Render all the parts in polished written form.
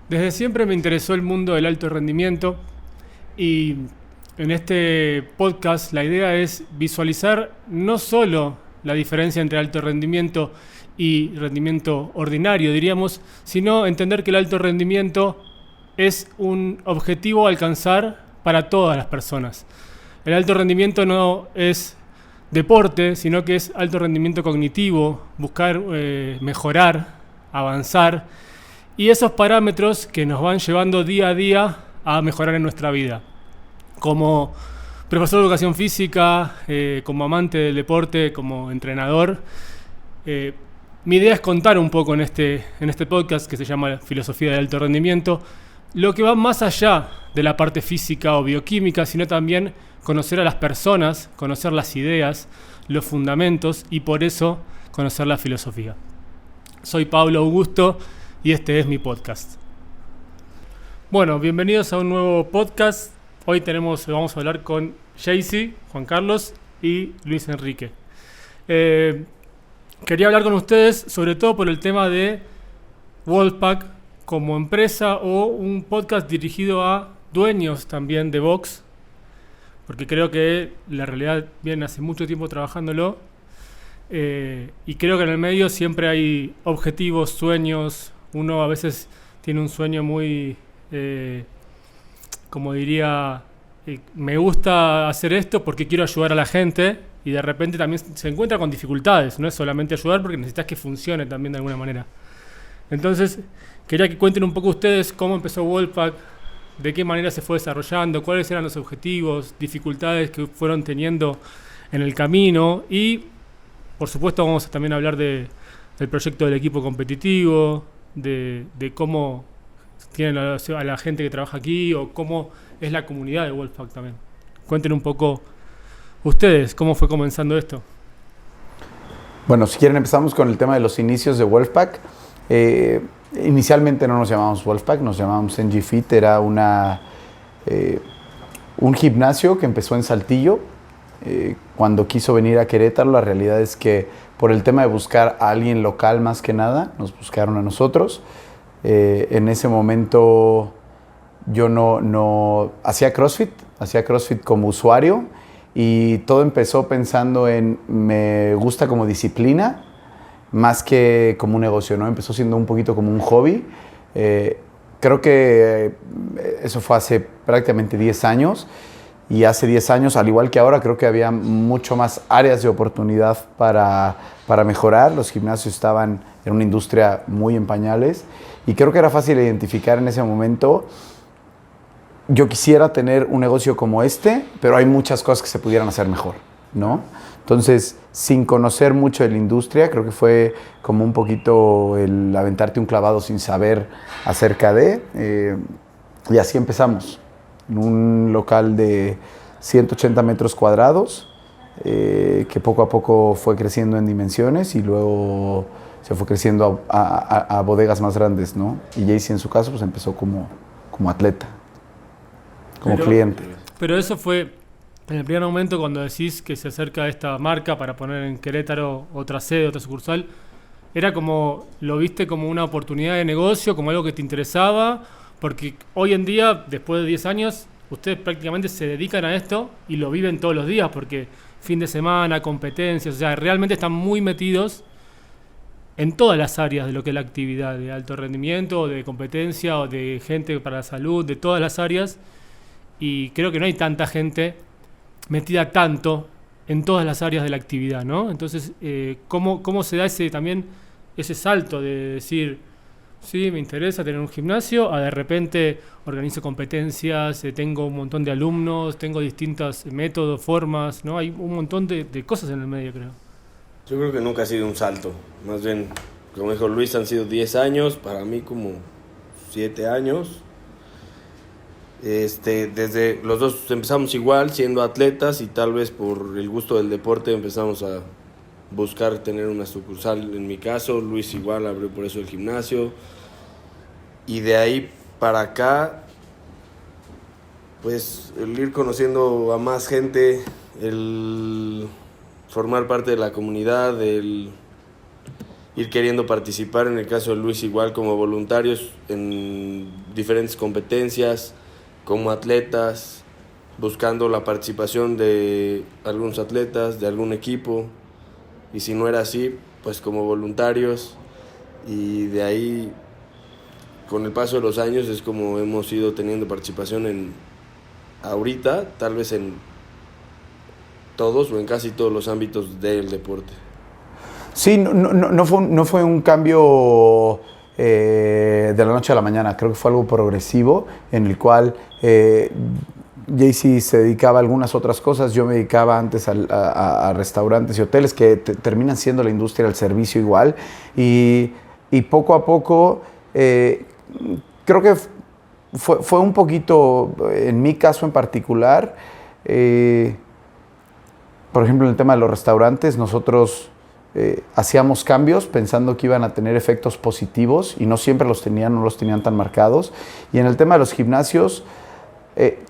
Desde siempre me interesó el mundo del alto rendimiento y en este podcast la idea es visualizar no solo la diferencia entre alto rendimiento y rendimiento ordinario, diríamos, sino entender que el alto rendimiento es un objetivo a alcanzar para todas las personas. El alto rendimiento no es deporte, sino que es alto rendimiento cognitivo, buscar mejorar, avanzar, y esos parámetros que nos van llevando día a día a mejorar en nuestra vida. Como profesor de educación física, como amante del deporte, como entrenador, mi idea es contar un poco en este podcast que se llama Filosofía del Alto Rendimiento, lo que va más allá de la parte física o bioquímica, sino también conocer a las personas, conocer las ideas, los fundamentos y por eso conocer la filosofía. Soy Pablo Augusto y este es mi podcast. Bueno, bienvenidos a un nuevo podcast. Hoy vamos a hablar con Jaycee, Juan Carlos y Luis Enrique. Quería hablar con ustedes sobre todo por el tema de Wolfpack como empresa o un podcast dirigido a dueños también de box, porque creo que la realidad viene hace mucho tiempo trabajándolo y creo que en el medio siempre hay objetivos, sueños. Uno a veces tiene un sueño muy, como diría, me gusta hacer esto porque quiero ayudar a la gente y de repente también se encuentra con dificultades. No es solamente ayudar porque necesitas que funcione también de alguna manera. Entonces, quería que cuenten un poco ustedes cómo empezó Wolfpack, de qué manera se fue desarrollando, cuáles eran los objetivos, dificultades que fueron teniendo en el camino y, por supuesto, vamos a también hablar del proyecto del equipo competitivo, de cómo tienen a la gente que trabaja aquí o cómo es la comunidad de Wolfpack también. Cuenten un poco ustedes cómo fue comenzando esto. Bueno, si quieren empezamos con el tema de los inicios de Wolfpack. Inicialmente no nos llamábamos Wolfpack, nos llamábamos NG Fit. Era un gimnasio que empezó en Saltillo. Cuando quiso venir a Querétaro, la realidad es que por el tema de buscar a alguien local más que nada, nos buscaron a nosotros. En ese momento yo no hacía CrossFit como usuario y todo empezó pensando en me gusta como disciplina más que como un negocio, ¿no? Empezó siendo un poquito como un hobby. Creo que eso fue hace prácticamente 10 años. Y hace 10 años, al igual que ahora, creo que había mucho más áreas de oportunidad para mejorar. Los gimnasios estaban en una industria muy en pañales. Y creo que era fácil identificar en ese momento, yo quisiera tener un negocio como este, pero hay muchas cosas que se pudieran hacer mejor, ¿no? Entonces, sin conocer mucho de la industria, creo que fue como un poquito el aventarte un clavado sin saber acerca de, y así empezamos. En un local de 180 metros cuadrados, que poco a poco fue creciendo en dimensiones y luego se fue creciendo a bodegas más grandes, ¿no? Y Jaycee en su caso pues empezó como atleta, como cliente. Pero eso fue en el primer momento cuando decís que se acerca esta marca para poner en Querétaro otra sede, otra sucursal. ¿Era como, lo viste como una oportunidad de negocio, como algo que te interesaba? Porque hoy en día, después de 10 años, ustedes prácticamente se dedican a esto y lo viven todos los días, porque fin de semana, competencias, o sea, realmente están muy metidos en todas las áreas de lo que es la actividad de alto rendimiento, de competencia o de gente para la salud, de todas las áreas. Y creo que no hay tanta gente metida tanto en todas las áreas de la actividad, ¿no? Entonces, ¿cómo se da también ese salto de decir, sí, me interesa tener un gimnasio, a de repente organizo competencias, tengo un montón de alumnos, tengo distintos métodos, formas, ¿no? Hay un montón de cosas en el medio, creo. Yo creo que nunca ha sido un salto, más bien, como dijo Luis, han sido 10 años, para mí como 7 años. Desde los dos empezamos igual, siendo atletas y tal vez por el gusto del deporte empezamos a buscar tener una sucursal. En mi caso, Luis igual abrió por eso el gimnasio. Y de ahí para acá, pues el ir conociendo a más gente, el formar parte de la comunidad, el ir queriendo participar, en el caso de Luis igual como voluntarios en diferentes competencias, como atletas, buscando la participación de algunos atletas, de algún equipo, y si no era así, pues como voluntarios, y de ahí, con el paso de los años, es como hemos ido teniendo participación ahorita, tal vez en todos o en casi todos los ámbitos del deporte. Sí, no fue un cambio de la noche a la mañana. Creo que fue algo progresivo en el cual JC se dedicaba a algunas otras cosas. Yo me dedicaba antes a restaurantes y hoteles que terminan siendo la industria del servicio igual. Y poco a poco creo que fue un poquito, en mi caso en particular, por ejemplo, en el tema de los restaurantes, nosotros hacíamos cambios pensando que iban a tener efectos positivos y no siempre no los tenían tan marcados. Y en el tema de los gimnasios,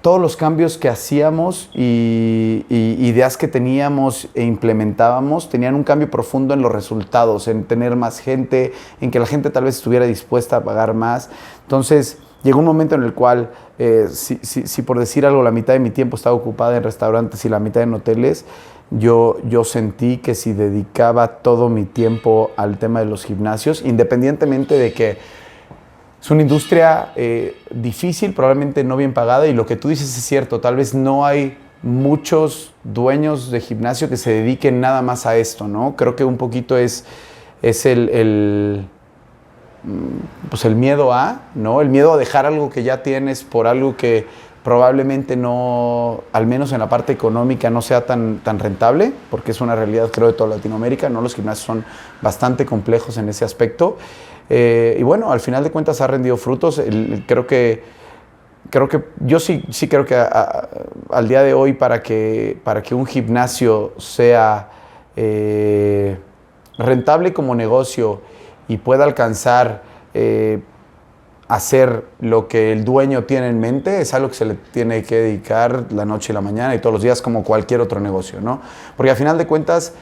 todos los cambios que hacíamos y ideas que teníamos e implementábamos tenían un cambio profundo en los resultados, en tener más gente, en que la gente tal vez estuviera dispuesta a pagar más. Entonces, llegó un momento en el cual, si por decir algo, la mitad de mi tiempo estaba ocupada en restaurantes y la mitad en hoteles, yo sentí que si dedicaba todo mi tiempo al tema de los gimnasios, independientemente de que es una industria difícil, probablemente no bien pagada, y lo que tú dices es cierto, tal vez no hay muchos dueños de gimnasio que se dediquen nada más a esto, ¿no? Creo que un poquito es el miedo ¿no? El miedo a dejar algo que ya tienes por algo que probablemente no, al menos en la parte económica, no sea tan rentable, porque es una realidad, creo, de toda Latinoamérica, ¿no? Los gimnasios son bastante complejos en ese aspecto. Y bueno, al final de cuentas ha rendido frutos. Creo que yo sí creo que al día de hoy, para que un gimnasio sea rentable como negocio y pueda alcanzar hacer lo que el dueño tiene en mente, es algo que se le tiene que dedicar la noche y la mañana y todos los días, como cualquier otro negocio, ¿no? Porque al final de cuentas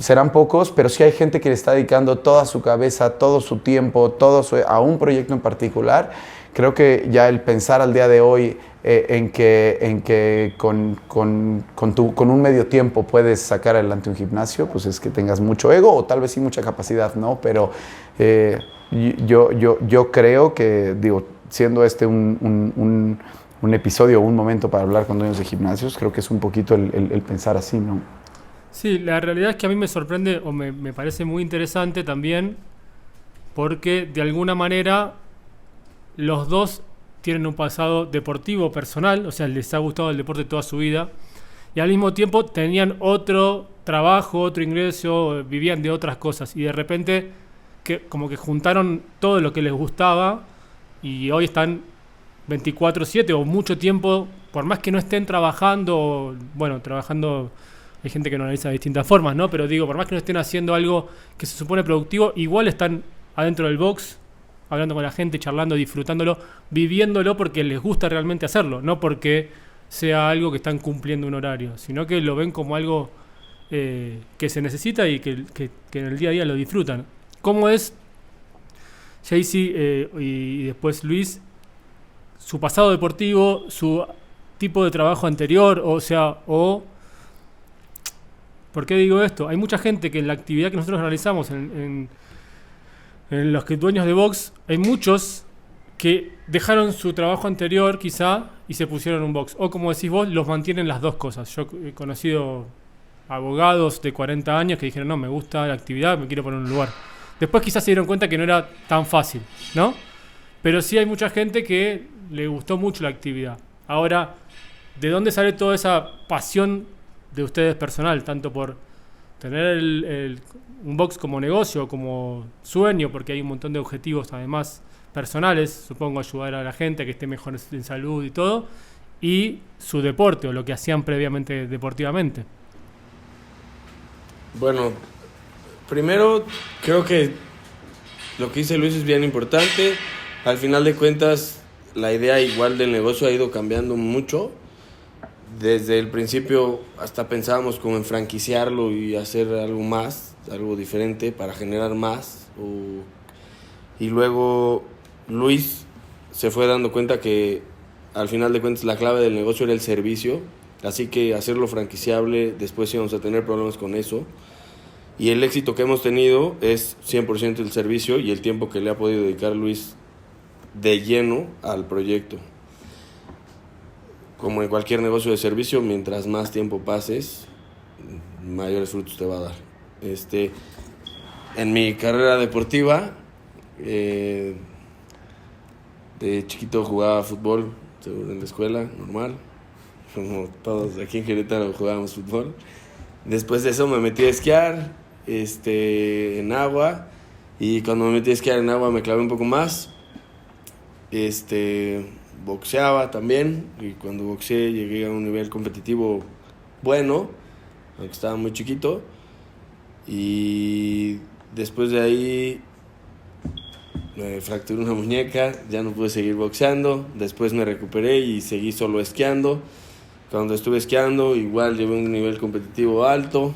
serán pocos, pero sí hay gente que le está dedicando toda su cabeza, todo su tiempo, a un proyecto en particular. Creo que ya el pensar al día de hoy en que con un medio tiempo puedes sacar adelante un gimnasio, pues es que tengas mucho ego o tal vez sí mucha capacidad, ¿no? Pero yo creo que, digo, siendo este un episodio o un momento para hablar con dueños de gimnasios, creo que es un poquito el pensar así, ¿no? Sí, la realidad es que a mí me sorprende o me parece muy interesante también, porque de alguna manera los dos tienen un pasado deportivo personal, o sea, les ha gustado el deporte toda su vida, y al mismo tiempo tenían otro trabajo, otro ingreso, vivían de otras cosas, y de repente como que juntaron todo lo que les gustaba y hoy están 24/7 o mucho tiempo, por más que no estén trabajando, bueno, trabajando, hay gente que lo analiza de distintas formas, ¿no? Pero digo, por más que no estén haciendo algo que se supone productivo, igual están adentro del box, hablando con la gente, charlando, disfrutándolo, viviéndolo porque les gusta realmente hacerlo, no porque sea algo que están cumpliendo un horario, sino que lo ven como algo que se necesita y que en el día a día lo disfrutan. ¿Cómo es, JC y después Luis, su pasado deportivo, su tipo de trabajo anterior? O sea, ¿por qué digo esto? Hay mucha gente que en la actividad que nosotros realizamos en los que dueños de box, hay muchos que dejaron su trabajo anterior quizá y se pusieron un box. O como decís vos, los mantienen las dos cosas. Yo he conocido abogados de 40 años que dijeron, no, me gusta la actividad, me quiero poner en un lugar. Después quizás se dieron cuenta que no era tan fácil, ¿no? Pero sí hay mucha gente que le gustó mucho la actividad. Ahora, ¿de dónde sale toda esa pasión de ustedes personal? Tanto por tener un box como negocio, como sueño, porque hay un montón de objetivos además personales, supongo, ayudar a la gente a que esté mejor en salud y todo, y su deporte o lo que hacían previamente deportivamente. Bueno, primero creo que lo que dice Luis es bien importante. Al final de cuentas, la idea igual del negocio ha ido cambiando mucho. Desde el principio hasta pensábamos como en franquiciarlo y hacer algo más algo diferente para generar más. Y luego Luis se fue dando cuenta que al final de cuentas la clave del negocio era el servicio, así que hacerlo franquiciable, después íbamos a tener problemas con eso. Y el éxito que hemos tenido es 100% el servicio y el tiempo que le ha podido dedicar Luis de lleno al proyecto. Como en cualquier negocio de servicio, mientras más tiempo pases, mayores frutos te va a dar. En mi carrera deportiva, de chiquito jugaba fútbol en la escuela, normal, como todos aquí en Querétaro jugábamos fútbol. Después de eso me metí a esquiar en agua, y cuando me metí a esquiar en agua me clavé un poco más. Boxeaba también, y cuando boxeé llegué a un nivel competitivo bueno, aunque estaba muy chiquito. Y después de ahí me fracturé una muñeca, ya no pude seguir boxeando. Después me recuperé y seguí solo esquiando. Cuando estuve esquiando igual llevé un nivel competitivo alto,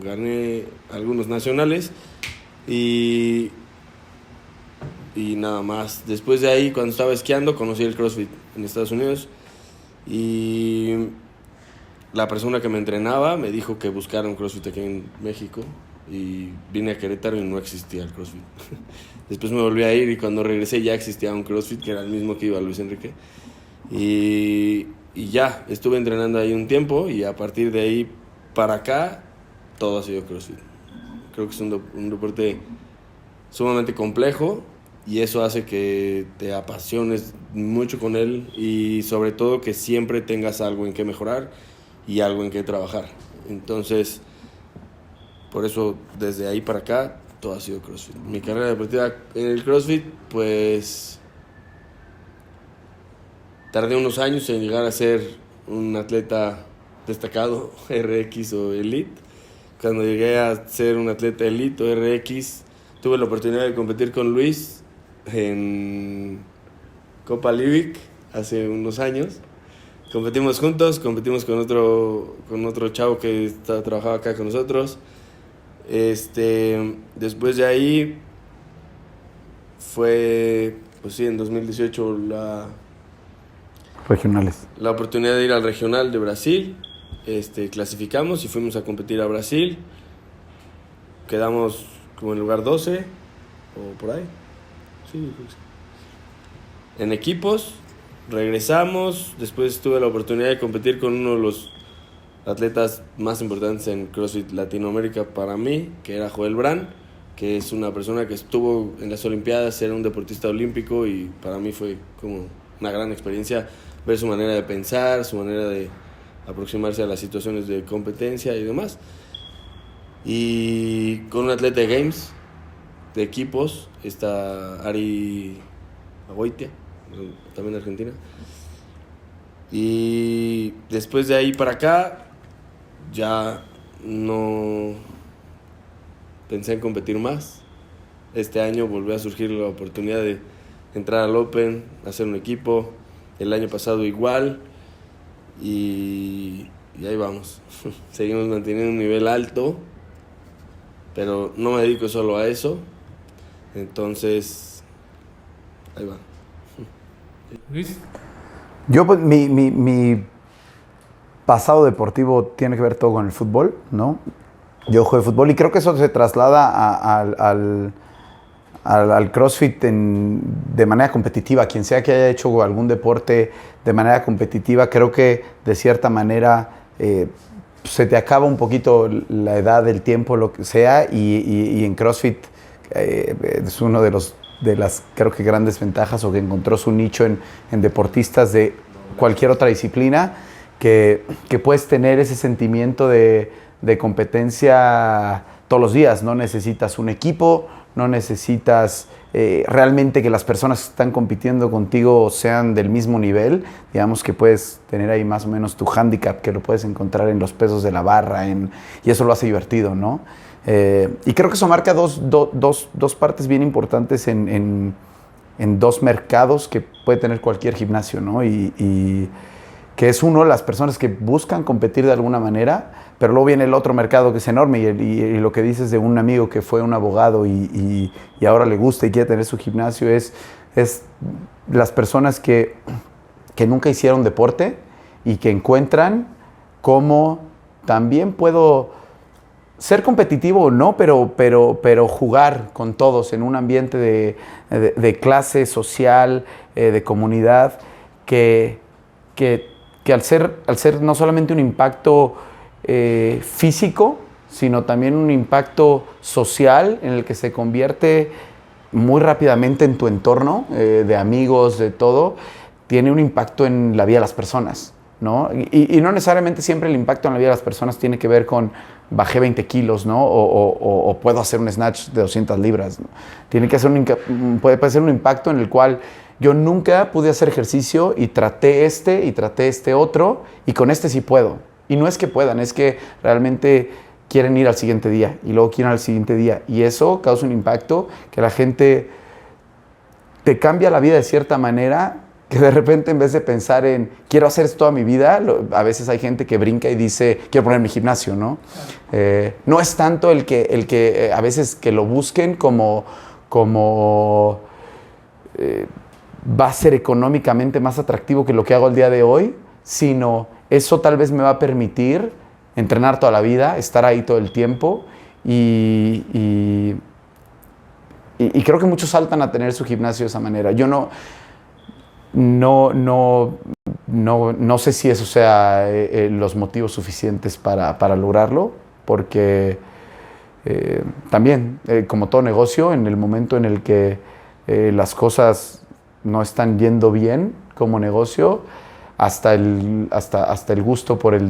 gané algunos nacionales y nada más. Después de ahí, cuando estaba esquiando, conocí el CrossFit en Estados Unidos, y la persona que me entrenaba me dijo que buscara un CrossFit aquí en México, y vine a Querétaro y no existía el CrossFit. Después me volví a ir, y cuando regresé ya existía un CrossFit que era el mismo que iba Luis Enrique, y ya estuve entrenando ahí un tiempo, y a partir de ahí para acá todo ha sido CrossFit. Creo que es un deporte sumamente complejo, y eso hace que te apasiones mucho con él, y sobre todo que siempre tengas algo en que mejorar y algo en que trabajar. Entonces, por eso desde ahí para acá todo ha sido CrossFit. Mi carrera deportiva en el CrossFit, pues tardé unos años en llegar a ser un atleta destacado, RX o Elite. Cuando llegué a ser un atleta Elite o RX, tuve la oportunidad de competir con Luis en Copa Livic hace unos años. Competimos juntos, competimos con otro chavo que trabajaba acá con nosotros. Después de ahí fue, pues sí, en 2018 Regionales. la oportunidad de ir al regional de Brasil. Clasificamos y fuimos a competir a Brasil. Quedamos como en lugar 12 o por ahí. Sí, pues. En equipos, regresamos. Después tuve la oportunidad de competir con uno de los atletas más importantes en CrossFit Latinoamérica para mí, que era Joel Brand, que es una persona que estuvo en las Olimpiadas, era un deportista olímpico, y para mí fue como una gran experiencia ver su manera de pensar, su manera de aproximarse a las situaciones de competencia y demás. Y con un atleta de Games, de equipos, está Ari Agoitia, también de Argentina. Y después de ahí para acá, ya no pensé en competir más. Este año volvió a surgir la oportunidad de entrar al Open, hacer un equipo. El año pasado igual. Y ahí vamos. Seguimos manteniendo un nivel alto, pero no me dedico solo a eso. Entonces, ahí va. Luis. Yo, pues, mi pasado deportivo tiene que ver todo con el fútbol, ¿no? Yo juego fútbol y creo que eso se traslada al CrossFit de manera competitiva. Quien sea que haya hecho algún deporte de manera competitiva, creo que de cierta manera se te acaba un poquito la edad, el tiempo, lo que sea, y en CrossFit es uno de las creo que grandes ventajas, o que encontró su nicho en deportistas de cualquier otra disciplina, que puedes tener ese sentimiento de competencia todos los días. No necesitas un equipo, no necesitas realmente que las personas que están compitiendo contigo sean del mismo nivel. Digamos que puedes tener ahí más o menos tu handicap, que lo puedes encontrar en los pesos de la barra, y eso lo hace divertido, ¿no? Y creo que eso marca dos partes bien importantes en dos mercados que puede tener cualquier gimnasio, ¿no? Y que es uno, las personas que buscan competir de alguna manera, pero luego viene el otro mercado que es enorme y lo que dices de un amigo que fue un abogado y ahora le gusta y quiere tener su gimnasio es las personas que nunca hicieron deporte y que encuentran cómo también puedo ser competitivo o no, pero jugar con todos en un ambiente de clase social, de comunidad, que al ser no solamente un impacto físico, sino también un impacto social en el que se convierte muy rápidamente en tu entorno, de amigos, de todo, tiene un impacto en la vida de las personas, ¿no? Y no necesariamente siempre el impacto en la vida de las personas tiene que ver con bajé 20 kilos, ¿no? O puedo hacer un snatch de 200 libras, ¿no? Tiene que ser puede ser un impacto en el cual yo nunca pude hacer ejercicio y traté este otro, y con este sí puedo. Y no es que puedan, es que realmente quieren ir al siguiente día y luego quieren al siguiente día. Y eso causa un impacto que la gente te cambia la vida de cierta manera, que de repente en vez de pensar en quiero hacer esto toda mi vida, a veces hay gente que brinca y dice quiero poner mi gimnasio, ¿no? No es tanto el que a veces que lo busquen como va a ser económicamente más atractivo que lo que hago el día de hoy, sino eso tal vez me va a permitir entrenar toda la vida, estar ahí todo el tiempo y creo que muchos saltan a tener su gimnasio de esa manera. Yo no sé si eso sea los motivos suficientes para lograrlo, porque también, como todo negocio, en el momento en el que las cosas no están yendo bien como negocio, hasta el gusto por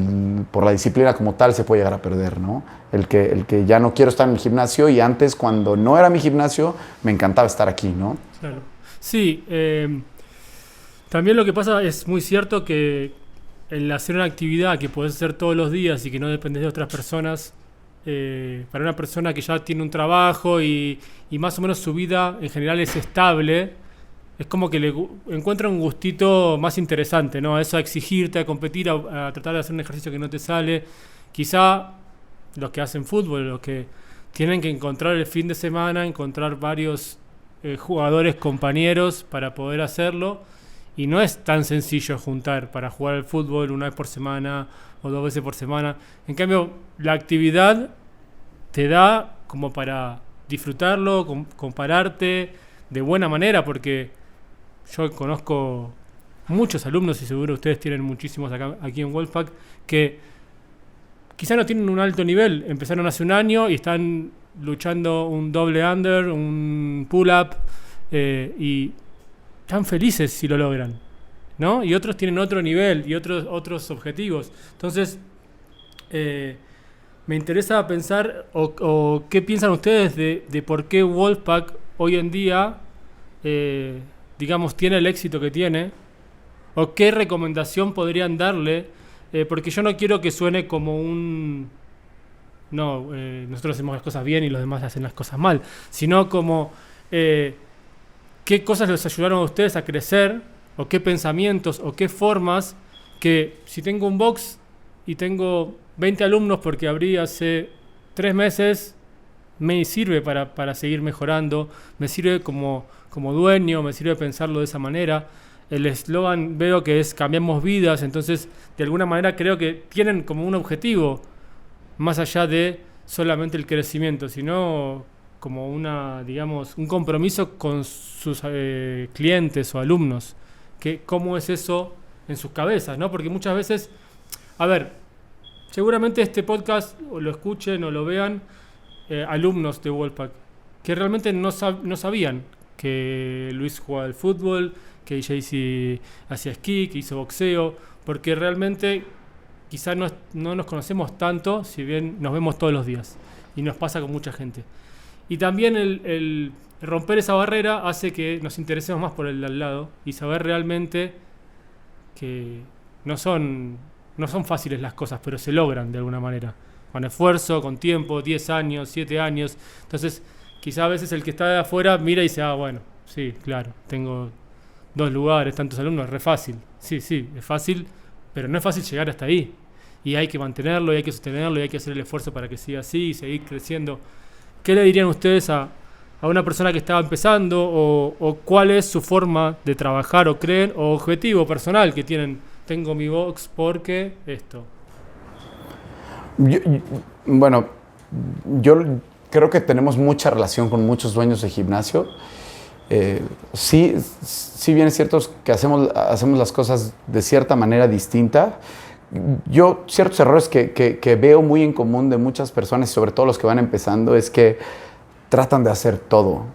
la disciplina como tal se puede llegar a perder, ¿no? El que ya no quiero estar en el gimnasio, y antes, cuando no era mi gimnasio, me encantaba estar aquí, ¿no? Claro. Sí, también lo que pasa es muy cierto que el hacer una actividad que puedes hacer todos los días y que no dependes de otras personas, para una persona que ya tiene un trabajo y más o menos su vida en general es estable, es como que le encuentra un gustito más interesante, ¿no? A eso, a exigirte, a competir, a tratar de hacer un ejercicio que no te sale. Quizá los que hacen fútbol, los que tienen que encontrar el fin de semana, encontrar varios jugadores, compañeros para poder hacerlo. Y no es tan sencillo juntar para jugar al fútbol una vez por semana o 2 veces por semana. En cambio, la actividad te da como para disfrutarlo, compararte de buena manera, porque yo conozco muchos alumnos, y seguro ustedes tienen muchísimos aquí en Wolfpack, que quizá no tienen un alto nivel, empezaron hace un año y están luchando un doble under, un pull-up, y están felices si lo logran, ¿no? Y otros tienen otro nivel y otros objetivos. Entonces, me interesa pensar, o qué piensan ustedes de por qué Wolfpack hoy en día, digamos, tiene el éxito que tiene, o qué recomendación podrían darle, porque yo no quiero que suene como nosotros hacemos las cosas bien y los demás hacen las cosas mal, sino como qué cosas les ayudaron a ustedes a crecer, o qué pensamientos, o qué formas, que si tengo un box y tengo 20 alumnos porque abrí hace 3 meses, me sirve para seguir mejorando, me sirve como dueño, me sirve pensarlo de esa manera. El eslogan veo que es cambiamos vidas, entonces de alguna manera creo que tienen como un objetivo más allá de solamente el crecimiento, sino como un compromiso con sus clientes o alumnos. ¿Cómo es eso en sus cabezas, ¿no? Porque muchas veces, a ver, seguramente este podcast o lo escuchen o lo vean alumnos de Wolfpack que realmente no sabían que Luis jugaba al fútbol, que JC hacía esquí, que hizo boxeo, porque realmente quizá no nos conocemos tanto, si bien nos vemos todos los días, y nos pasa con mucha gente. Y también el romper esa barrera hace que nos interesemos más por el de al lado y saber realmente que no son fáciles las cosas, pero se logran de alguna manera, con esfuerzo, con tiempo, 10 años, 7 años. Entonces, quizá a veces el que está de afuera mira y dice, bueno, sí, claro, tengo 2 lugares, tantos alumnos, es re fácil. Sí, es fácil, pero no es fácil llegar hasta ahí. y hay que mantenerlo, y hay que sostenerlo, y hay que hacer el esfuerzo para que siga así y seguir creciendo. ¿Qué le dirían ustedes a una persona que estaba empezando o cuál es su forma de trabajar o creen o objetivo personal que tienen? Tengo mi box porque esto. Bueno, yo creo que tenemos mucha relación con muchos dueños de gimnasio. Sí bien es cierto que hacemos las cosas de cierta manera distinta. Yo, ciertos errores que veo muy en común de muchas personas, y sobre todo los que van empezando, es que tratan de hacer todo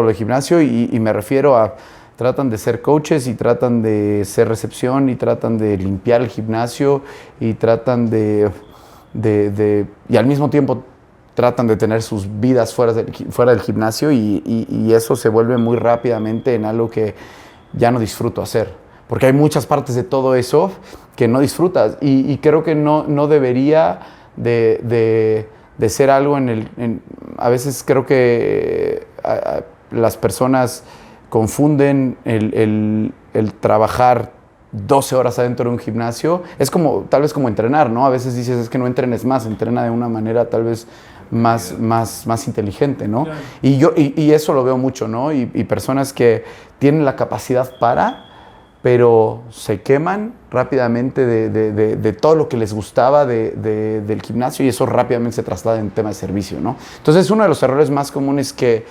el gimnasio y me refiero a tratan de ser coaches y tratan de ser recepción y tratan de limpiar el gimnasio y tratan y al mismo tiempo tratan de tener sus vidas fuera del gimnasio y eso se vuelve muy rápidamente en algo que ya no disfruto hacer. Porque hay muchas partes de todo eso que no disfrutas y creo que no debería de ser algo a veces creo que las personas confunden el trabajar 12 horas adentro de un gimnasio. Es tal vez como entrenar, ¿no? A veces dices, es que no entrenes más, entrena de una manera tal vez más inteligente, ¿no? Claro. Y eso lo veo mucho, ¿no? Y personas que tienen la capacidad pero se queman rápidamente de todo lo que les gustaba del gimnasio y eso rápidamente se traslada en tema de servicio, ¿no? Entonces, uno de los errores más comunes que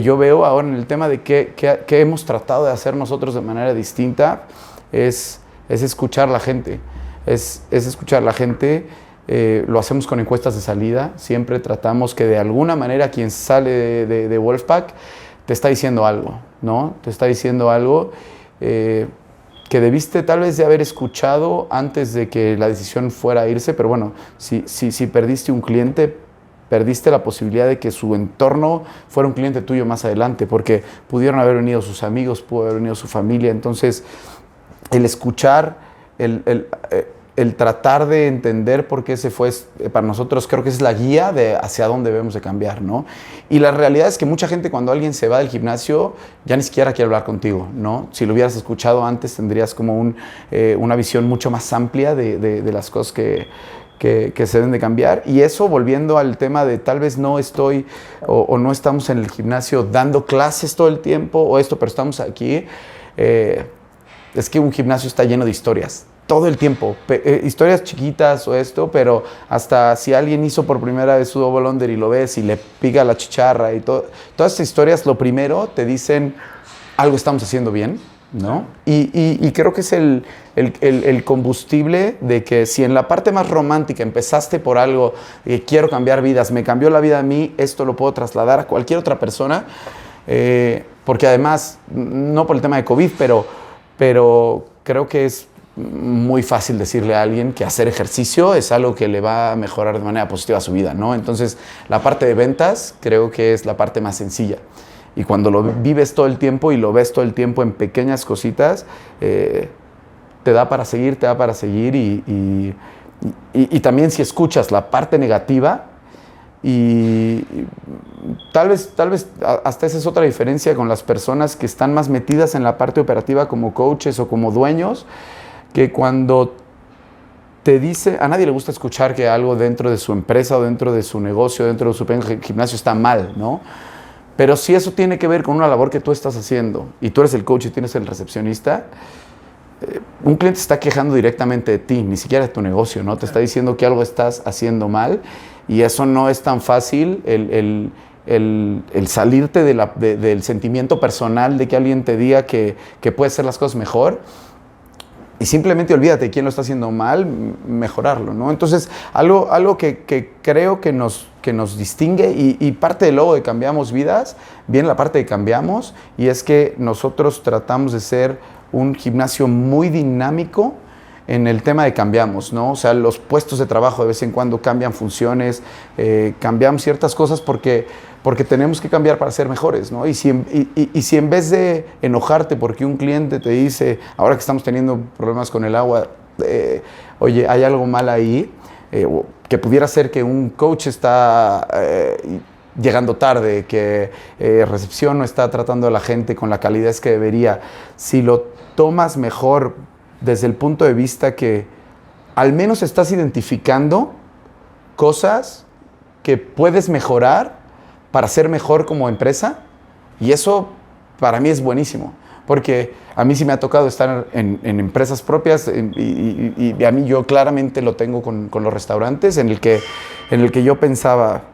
yo veo ahora en el tema de qué hemos tratado de hacer nosotros de manera distinta es escuchar a la gente. Es escuchar a la gente. Lo hacemos con encuestas de salida. Siempre tratamos que de alguna manera quien sale de Wolfpack te está diciendo algo, ¿no? Te está diciendo algo que debiste tal vez de haber escuchado antes de que la decisión fuera a irse, pero bueno, si perdiste un cliente, perdiste la posibilidad de que su entorno fuera un cliente tuyo más adelante, porque pudieron haber venido sus amigos, pudo haber venido su familia. Entonces, el escuchar, el tratar de entender por qué se fue, para nosotros creo que es la guía de hacia dónde debemos de cambiar, ¿no? Y la realidad es que mucha gente cuando alguien se va del gimnasio ya ni siquiera quiere hablar contigo, ¿no? Si lo hubieras escuchado antes tendrías como una visión mucho más amplia de las cosas que se deben de cambiar. Y eso, volviendo al tema de tal vez no estoy o no estamos en el gimnasio dando clases todo el tiempo pero estamos aquí, es que un gimnasio está lleno de historias todo el tiempo, historias chiquitas pero hasta si alguien hizo por primera vez su double under y lo ves y le pica la chicharra y todas estas historias, lo primero te dicen algo estamos haciendo bien, ¿no? Y creo que es el combustible de que si en la parte más romántica empezaste por algo, quiero cambiar vidas, me cambió la vida a mí, esto lo puedo trasladar a cualquier otra persona, porque además, no por el tema de COVID, pero creo que es muy fácil decirle a alguien que hacer ejercicio es algo que le va a mejorar de manera positiva su vida, ¿no? Entonces, la parte de ventas creo que es la parte más sencilla. Y cuando lo vives todo el tiempo y lo ves todo el tiempo en pequeñas cositas, te da para seguir y también si escuchas la parte negativa y tal vez hasta esa es otra diferencia con las personas que están más metidas en la parte operativa como coaches o como dueños, que cuando te dice, a nadie le gusta escuchar que algo dentro de su empresa o dentro de su negocio, dentro de su gimnasio está mal, ¿no? Pero si eso tiene que ver con una labor que tú estás haciendo y tú eres el coach y tienes el recepcionista, un cliente se está quejando directamente de ti, ni siquiera de tu negocio, ¿no? Te está diciendo que algo estás haciendo mal y eso no es tan fácil, el salirte del sentimiento personal de que alguien te diga que puedes hacer las cosas mejor. Y simplemente olvídate de quién lo está haciendo mal, mejorarlo, ¿no? Entonces, algo que creo que nos distingue y parte del logo de Cambiamos Vidas, viene la parte de cambiamos, y es que nosotros tratamos de ser un gimnasio muy dinámico en el tema de cambiamos, ¿no? O sea, los puestos de trabajo de vez en cuando cambian funciones, cambiamos ciertas cosas porque tenemos que cambiar para ser mejores, ¿no? Y si en vez de enojarte porque un cliente te dice, ahora que estamos teniendo problemas con el agua, oye, hay algo mal ahí, que pudiera ser que un coach está llegando tarde, que recepción no está tratando a la gente con la calidez que debería, si lo tomas mejor desde el punto de vista que al menos estás identificando cosas que puedes mejorar para ser mejor como empresa, y eso para mí es buenísimo, porque a mí sí me ha tocado estar en empresas propias y a mí yo claramente lo tengo con los restaurantes en el que yo pensaba,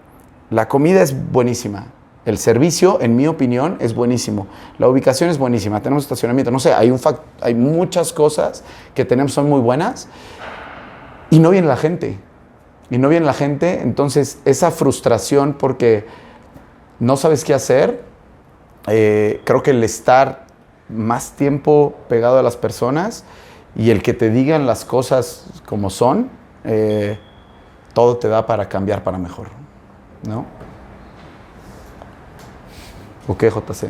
la comida es buenísima, el servicio, en mi opinión, es buenísimo, la ubicación es buenísima, tenemos estacionamiento, no sé, hay muchas cosas que tenemos, son muy buenas, y no viene la gente. Entonces esa frustración porque no sabes qué hacer, creo que el estar más tiempo pegado a las personas y el que te digan las cosas como son, todo te da para cambiar para mejor, ¿no? ¿O qué, JC?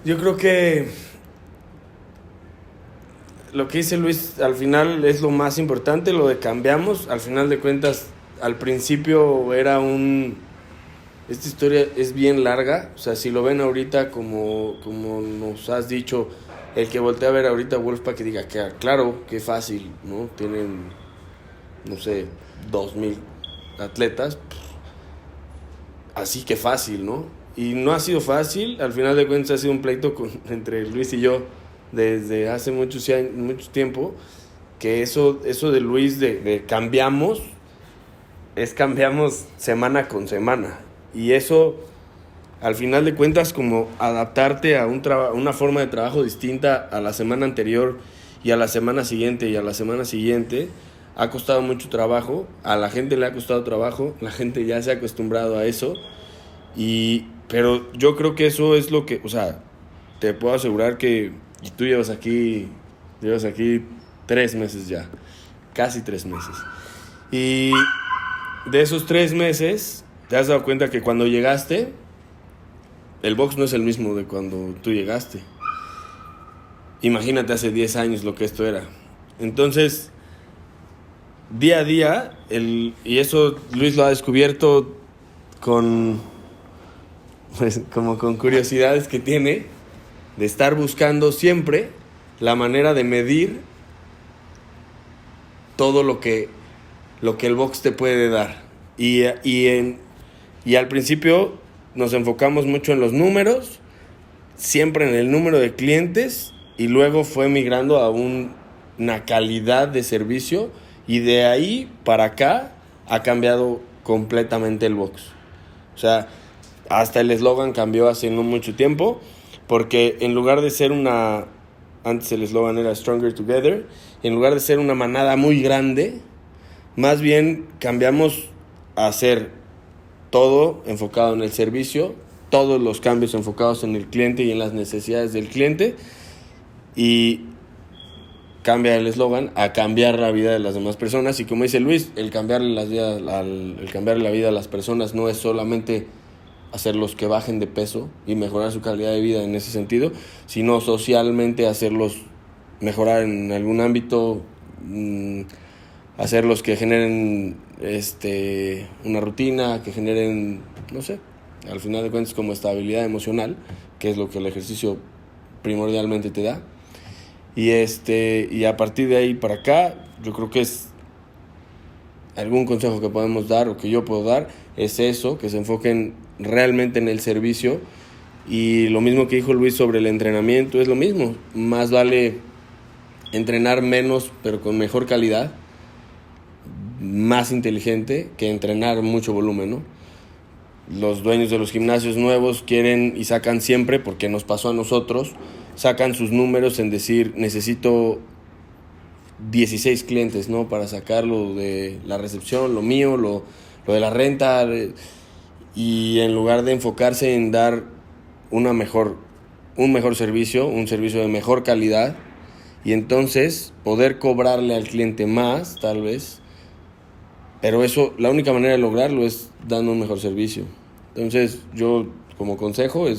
Yo creo que lo que dice Luis al final es lo más importante, lo de cambiamos. Al final de cuentas, al principio era esta historia es bien larga, o sea, si lo ven ahorita como nos has dicho, el que voltea a ver ahorita a Wolfpack y diga que claro, qué fácil, ¿no? Tienen, no sé, 2,000 atletas, así que fácil, ¿no? Y no ha sido fácil, al final de cuentas ha sido un pleito entre Luis y yo desde hace mucho tiempo, que eso de Luis de cambiamos, es cambiamos semana con semana. Y eso, al final de cuentas, como adaptarte a una forma de trabajo distinta a la semana anterior y a la semana siguiente y a la semana siguiente, ha costado mucho trabajo, a la gente le ha costado trabajo, la gente ya se ha acostumbrado a eso, pero yo creo que eso es lo que, o sea, te puedo asegurar que y tú llevas aquí 3 meses ya, casi 3 meses. Y de esos 3 meses, te has dado cuenta que cuando llegaste, el box no es el mismo de cuando tú llegaste. Imagínate hace 10 años lo que esto era. Entonces, día a día, y eso Luis lo ha descubierto como con curiosidades que tiene, de estar buscando siempre la manera de medir todo lo que el box te puede dar. Y al principio nos enfocamos mucho en los números, siempre en el número de clientes, y luego fue migrando a una calidad de servicio, y de ahí para acá ha cambiado completamente el box. O sea, hasta el eslogan cambió hace no mucho tiempo, porque en lugar de ser antes el eslogan era Stronger Together, en lugar de ser una manada muy grande, más bien cambiamos a hacer todo enfocado en el servicio, todos los cambios enfocados en el cliente y en las necesidades del cliente, y cambia el eslogan a cambiar la vida de las demás personas. Y como dice Luis, el cambiarle la vida a las personas no es solamente hacerlos que bajen de peso y mejorar su calidad de vida en ese sentido, sino socialmente hacerlos mejorar en algún ámbito, hacerlos que generen una rutina, que generen, no sé, al final de cuentas como estabilidad emocional, que es lo que el ejercicio primordialmente te da. Y a partir de ahí para acá, yo creo que es algún consejo que podemos dar o que yo puedo dar, es eso, que se enfoquen realmente en el servicio. Y lo mismo que dijo Luis sobre el entrenamiento, es lo mismo, más vale entrenar menos pero con mejor calidad, más inteligente, que entrenar mucho volumen, ¿no? Los dueños de los gimnasios nuevos quieren y sacan siempre, porque nos pasó a nosotros, sacan sus números en decir, necesito 16 clientes, ¿no? Para sacar lo de la recepción, lo mío, lo de la renta, y en lugar de enfocarse en dar un mejor servicio, un servicio de mejor calidad, y entonces poder cobrarle al cliente más, tal vez, pero eso, la única manera de lograrlo es dando un mejor servicio. Entonces yo, como consejo, me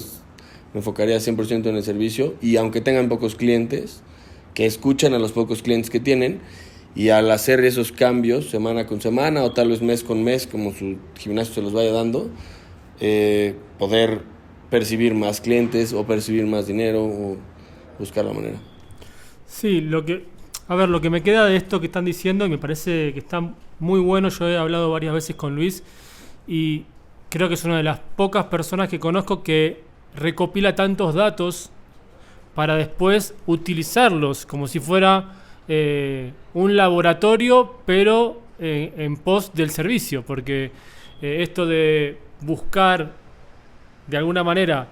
enfocaría 100% en el servicio, y aunque tengan pocos clientes, que escuchen a los pocos clientes que tienen, y al hacer esos cambios semana con semana o tal vez mes con mes, como su gimnasio se los vaya dando, poder percibir más clientes o percibir más dinero o buscar la manera. Sí, A ver, lo que me queda de esto que están diciendo, y me parece que está muy bueno, yo he hablado varias veces con Luis, y creo que es una de las pocas personas que conozco que recopila tantos datos para después utilizarlos como si fuera un laboratorio, pero en pos del servicio, porque esto de buscar de alguna manera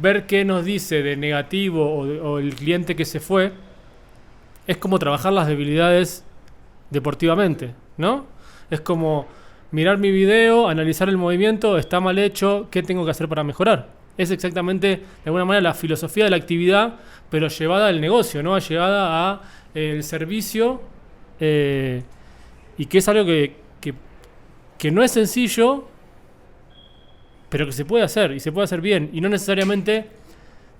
ver qué nos dice de negativo o el cliente que se fue, es como trabajar las debilidades deportivamente, ¿no? Es como mirar mi video, analizar el movimiento, está mal hecho, ¿qué tengo que hacer para mejorar? Es exactamente, de alguna manera, la filosofía de la actividad, pero llevada al negocio, ¿no? Llevada a el servicio, y que es algo que no es sencillo, pero que se puede hacer, y se puede hacer bien. Y no necesariamente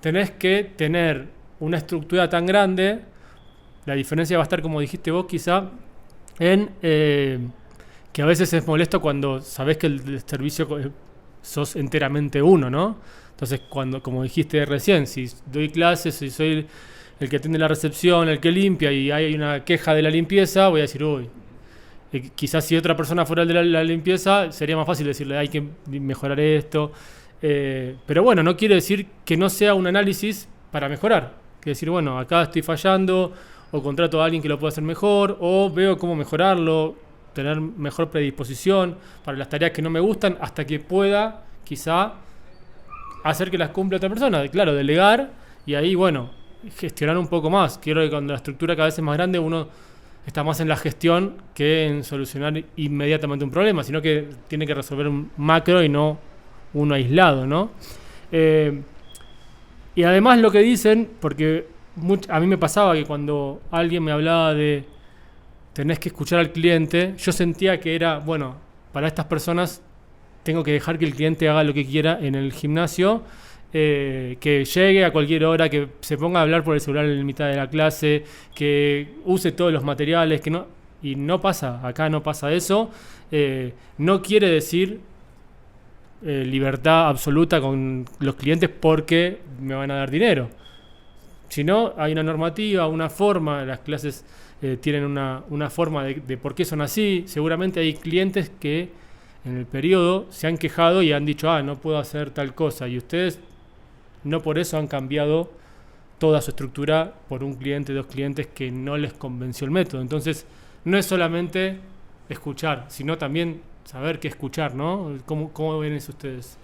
tenés que tener una estructura tan grande. La diferencia va a estar, como dijiste vos, quizá, en que a veces es molesto cuando sabés que el servicio sos enteramente uno, ¿no? Entonces, cuando, como dijiste recién, si doy clases, si soy el que atiende la recepción, el que limpia, y hay una queja de la limpieza, voy a decir, uy, quizás si otra persona fuera el de la limpieza, sería más fácil decirle, hay que mejorar esto. Pero bueno, no quiere decir que no sea un análisis para mejorar. Que decir, bueno, acá estoy fallando, o contrato a alguien que lo pueda hacer mejor, o veo cómo mejorarlo, tener mejor predisposición para las tareas que no me gustan, hasta que pueda, quizá, hacer que las cumpla otra persona. Claro, delegar, y ahí, bueno, gestionar un poco más. Quiero que cuando la estructura cada vez es más grande, uno está más en la gestión que en solucionar inmediatamente un problema, sino que tiene que resolver un macro y no uno aislado, ¿no? Y además lo que dicen, porque a mí me pasaba que cuando alguien me hablaba de tenés que escuchar al cliente, yo sentía que era, bueno, para estas personas tengo que dejar que el cliente haga lo que quiera en el gimnasio, que llegue a cualquier hora, que se ponga a hablar por el celular en mitad de la clase, que use todos los materiales, que no, y no pasa, acá no pasa eso. No quiere decir libertad absoluta con los clientes porque me van a dar dinero. Si no, hay una normativa, una forma, las clases tienen una forma de por qué son así. Seguramente hay clientes que en el periodo se han quejado y han dicho, no puedo hacer tal cosa, y ustedes no por eso han cambiado toda su estructura por un cliente, dos clientes que no les convenció el método. Entonces, no es solamente escuchar, sino también saber qué escuchar, ¿no? ¿Cómo ven eso ustedes?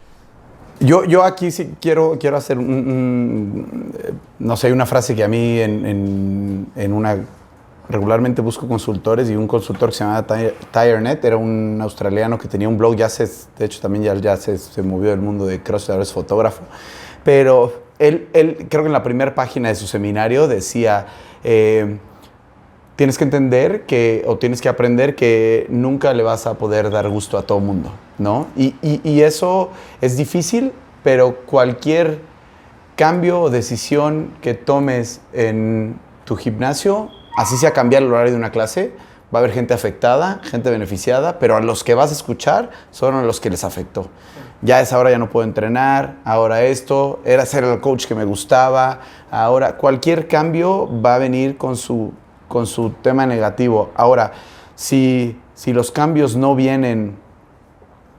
Yo aquí sí quiero hacer no sé, una frase que a mí regularmente busco consultores, y un consultor que se llamaba Tirenet, era un australiano que tenía un blog, de hecho también ya se movió del mundo de CrossFit, ahora es fotógrafo, pero él creo que en la primera página de su seminario decía, tienes que entender o tienes que aprender que nunca le vas a poder dar gusto a todo mundo, ¿no? Y eso es difícil, pero cualquier cambio o decisión que tomes en tu gimnasio, así sea cambiar el horario de una clase, va a haber gente afectada, gente beneficiada, pero a los que vas a escuchar son a los que les afectó. Ya a esa hora ya no puedo entrenar, ahora esto, era ser el coach que me gustaba, ahora cualquier cambio va a venir con su tema negativo. Ahora, si los cambios no vienen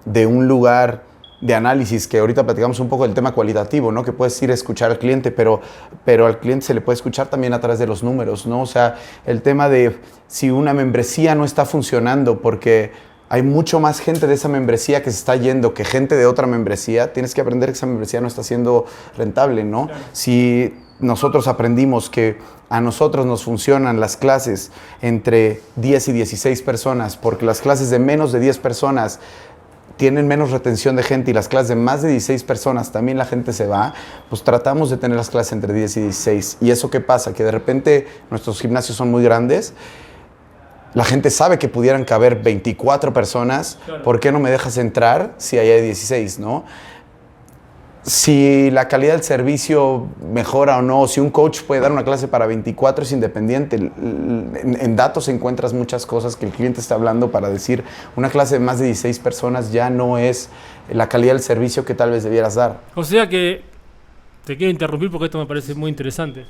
de un lugar de análisis, que ahorita platicamos un poco del tema cualitativo, ¿no? Que puedes ir a escuchar al cliente, pero al cliente se le puede escuchar también a través de los números, ¿no? O sea, el tema de si una membresía no está funcionando porque hay mucho más gente de esa membresía que se está yendo que gente de otra membresía, tienes que aprender que esa membresía no está siendo rentable, ¿no? Claro. Si nosotros aprendimos que a nosotros nos funcionan las clases entre 10 y 16 personas, porque las clases de menos de 10 personas tienen menos retención de gente y las clases de más de 16 personas también la gente se va, pues tratamos de tener las clases entre 10 y 16. ¿Y eso qué pasa? Que de repente nuestros gimnasios son muy grandes, la gente sabe que pudieran caber 24 personas, claro. ¿Por qué no me dejas entrar si hay 16, no? Si la calidad del servicio mejora o no, si un coach puede dar una clase para 24 es independiente. En datos encuentras muchas cosas que el cliente está hablando para decir una clase de más de 16 personas ya no es la calidad del servicio que tal vez debieras dar. O sea que, te quiero interrumpir porque esto me parece muy interesante.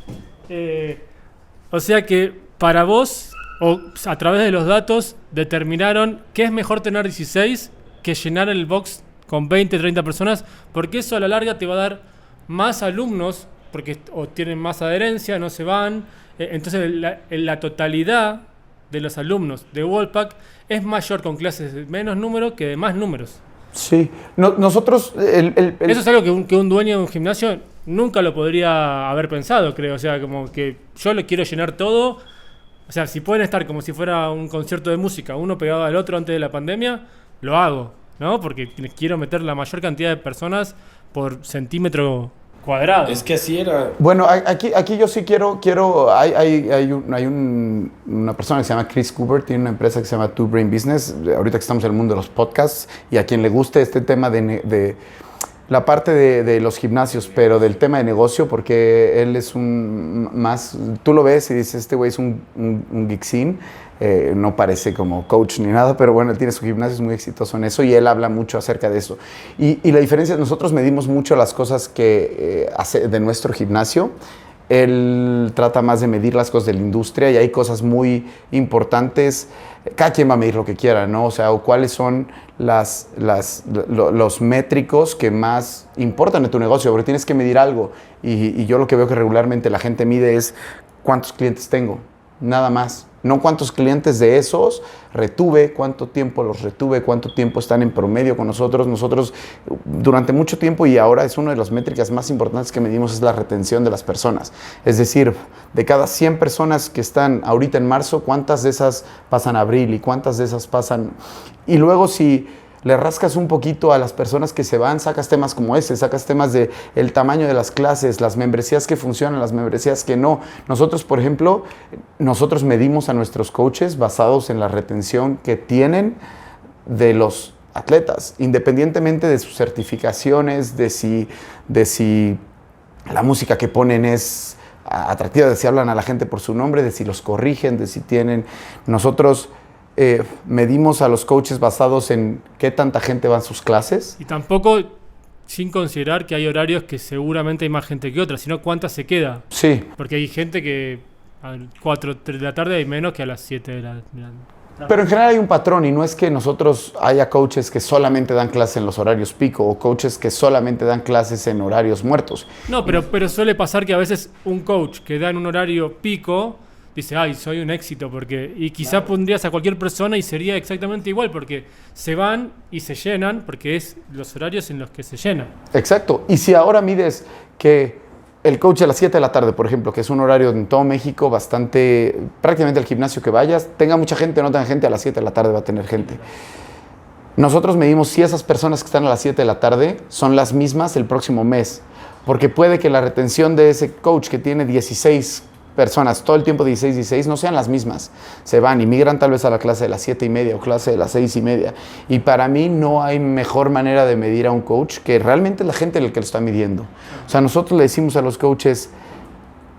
O sea que para vos, o a través de los datos, determinaron que es mejor tener 16 que llenar el box con 20, 30 personas, porque eso a la larga te va a dar más alumnos, porque o tienen más adherencia, no se van. Entonces la totalidad de los alumnos de Wolfpack es mayor con clases de menos número que de más números. Sí, nosotros... Eso es algo que un dueño de un gimnasio nunca lo podría haber pensado, creo. O sea, como que yo le quiero llenar todo. O sea, si pueden estar como si fuera un concierto de música, uno pegado al otro antes de la pandemia, lo hago, ¿no? Porque quiero meter la mayor cantidad de personas por centímetro cuadrado. Es que así era. Bueno, aquí yo sí quiero hay una persona que se llama Chris Cooper, tiene una empresa que se llama Two Brain Business, ahorita que estamos en el mundo de los podcasts, y a quien le guste este tema de la parte de los gimnasios, pero del tema de negocio, porque él es tú lo ves y dices, este güey es un geekzine, no parece como coach ni nada, pero bueno, él tiene su gimnasio, es muy exitoso en eso y él habla mucho acerca de eso. Y la diferencia es, nosotros medimos mucho las cosas que hace de nuestro gimnasio. Él trata más de medir las cosas de la industria y hay cosas muy importantes. Cada quien va a medir lo que quiera, ¿no? O sea, cuáles son los métricos que más importan en tu negocio, porque tienes que medir algo. Y yo lo que veo que regularmente la gente mide es cuántos clientes tengo, nada más. No cuántos clientes de esos retuve, cuánto tiempo los retuve, cuánto tiempo están en promedio con nosotros. Nosotros durante mucho tiempo, y ahora es una de las métricas más importantes que medimos, es la retención de las personas. Es decir, de cada 100 personas que están ahorita en marzo, ¿cuántas de esas pasan a abril y cuántas de esas pasan? Y luego si le rascas un poquito a las personas que se van, sacas temas como ese, sacas temas de el tamaño de las clases, las membresías que funcionan, las membresías que no. Nosotros, por ejemplo, nosotros medimos a nuestros coaches basados en la retención que tienen de los atletas, independientemente de sus certificaciones, de si la música que ponen es atractiva, de si hablan a la gente por su nombre, de si los corrigen, de si tienen... Nosotros... medimos a los coaches basados en qué tanta gente va a sus clases. Y tampoco sin considerar que hay horarios que seguramente hay más gente que otras, sino cuánta se queda. Sí. Porque hay gente que a las 4 de la tarde hay menos que a las 7 de la tarde. Pero en general hay un patrón y no es que nosotros haya coaches que solamente dan clases en los horarios pico o coaches que solamente dan clases en horarios muertos. No, pero suele pasar que a veces un coach que da en un horario pico dice, ay, soy un éxito, y quizás pondrías a cualquier persona y sería exactamente igual, porque se van y se llenan, porque es los horarios en los que se llenan. Exacto. Y si ahora mides que el coach a las 7 de la tarde, por ejemplo, que es un horario en todo México prácticamente el gimnasio que vayas, tenga mucha gente o no tenga gente, a las 7 de la tarde va a tener gente. Nosotros medimos si esas personas que están a las 7 de la tarde son las mismas el próximo mes, porque puede que la retención de ese coach que tiene 16 personas, todo el tiempo 16, no sean las mismas. Se van y migran tal vez a la clase de las 7:30 o clase de las 6:30. Y para mí no hay mejor manera de medir a un coach que realmente la gente el que lo está midiendo. O sea, nosotros le decimos a los coaches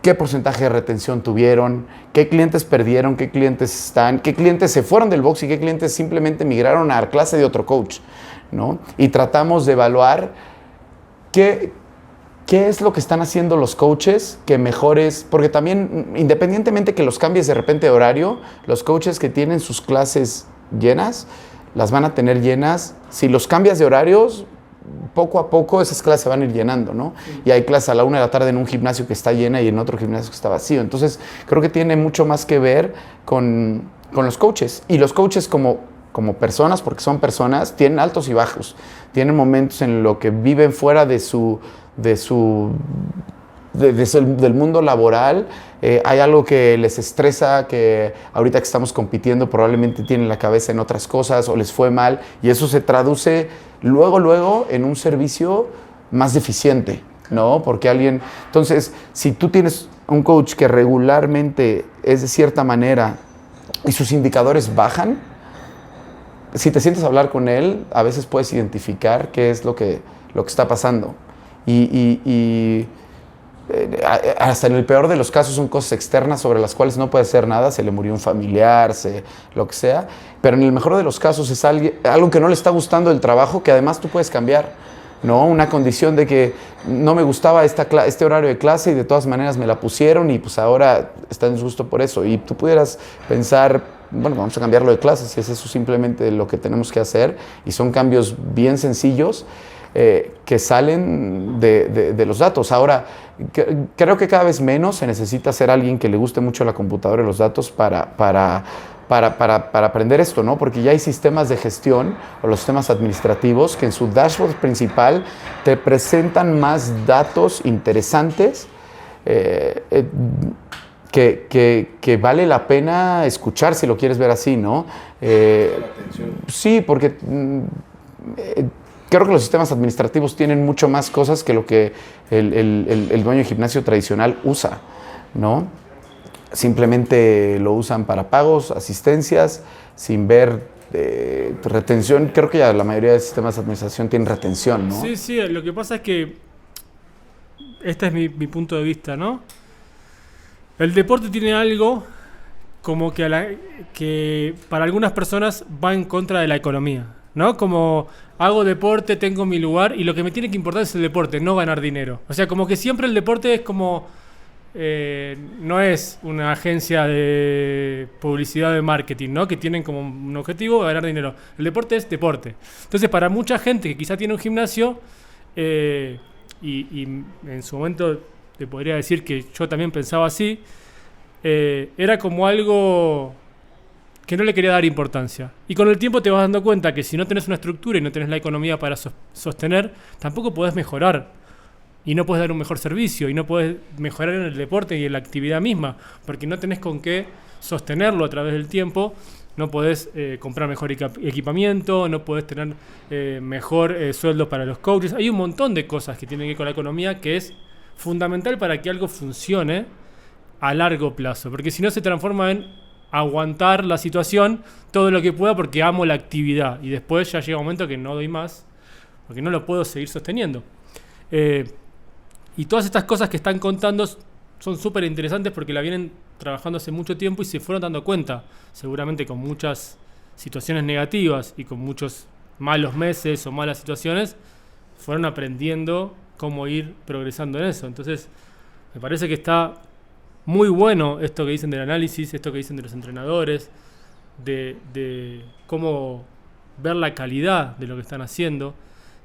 qué porcentaje de retención tuvieron, qué clientes perdieron, qué clientes están, qué clientes se fueron del box y qué clientes simplemente migraron a la clase de otro coach, ¿no? Y tratamos de evaluar qué es lo que están haciendo los coaches que mejores, porque también, independientemente que los cambies de repente de horario, los coaches que tienen sus clases llenas, las van a tener llenas. Si los cambias de horarios, poco a poco esas clases se van a ir llenando, ¿no? Sí. Y hay clases a la 1 de la tarde en un gimnasio que está llena y en otro gimnasio que está vacío. Entonces, creo que tiene mucho más que ver con los coaches. Y los coaches como personas, porque son personas, tienen altos y bajos. Tienen momentos en los que viven fuera del mundo laboral. Hay algo que les estresa, que ahorita que estamos compitiendo probablemente tienen la cabeza en otras cosas o les fue mal y eso se traduce luego en un servicio más deficiente, ¿no? Porque entonces, si tú tienes un coach que regularmente es de cierta manera y sus indicadores bajan, si te sientes a hablar con él, a veces puedes identificar qué es lo que está pasando. Y hasta en el peor de los casos son cosas externas sobre las cuales no puede hacer nada, se le murió un familiar, lo que sea, pero en el mejor de los casos es algo que no le está gustando del trabajo que además tú puedes cambiar, ¿no? Una condición de que no me gustaba este horario de clase y de todas maneras me la pusieron y pues ahora está en disgusto por eso. Y tú pudieras pensar, bueno, vamos a cambiarlo de clases, si es eso simplemente lo que tenemos que hacer, y son cambios bien sencillos que salen de los datos. Ahora, creo que cada vez menos se necesita ser alguien que le guste mucho la computadora y los datos para aprender esto, ¿no? Porque ya hay sistemas de gestión o los sistemas administrativos que en su dashboard principal te presentan más datos interesantes que vale la pena escuchar si lo quieres ver así, ¿no? Sí, porque creo que los sistemas administrativos tienen mucho más cosas que lo que el dueño de gimnasio tradicional usa, ¿no? Simplemente lo usan para pagos, asistencias, sin ver retención. Creo que ya la mayoría de sistemas de administración tienen retención, ¿no? Sí, sí, lo que pasa es que este es mi punto de vista, ¿no? El deporte tiene algo como que para algunas personas va en contra de la economía, ¿no? Como hago deporte, tengo mi lugar y lo que me tiene que importar es el deporte, no ganar dinero. O sea, como que siempre el deporte es como... no es una agencia de publicidad de marketing, ¿no? Que tienen como un objetivo ganar dinero. El deporte es deporte. Entonces, para mucha gente que quizá tiene un gimnasio, y en su momento te podría decir que yo también pensaba así, era como algo que no le quería dar importancia. Y con el tiempo te vas dando cuenta que si no tenés una estructura y no tenés la economía para sostener, tampoco podés mejorar. Y no puedes dar un mejor servicio, y no puedes mejorar en el deporte y en la actividad misma, porque no tenés con qué sostenerlo a través del tiempo, no podés comprar mejor equipamiento, no podés tener mejor sueldo para los coaches. Hay un montón de cosas que tienen que ver con la economía que es fundamental para que algo funcione a largo plazo, porque si no se transforma en aguantar la situación todo lo que pueda porque amo la actividad, y después ya llega un momento que no doy más, porque no lo puedo seguir sosteniendo. Y todas estas cosas que están contando son súper interesantes porque la vienen trabajando hace mucho tiempo y se fueron dando cuenta, seguramente con muchas situaciones negativas y con muchos malos meses o malas situaciones, fueron aprendiendo cómo ir progresando en eso. Entonces, me parece que está muy bueno esto que dicen del análisis, esto que dicen de los entrenadores, de cómo ver la calidad de lo que están haciendo,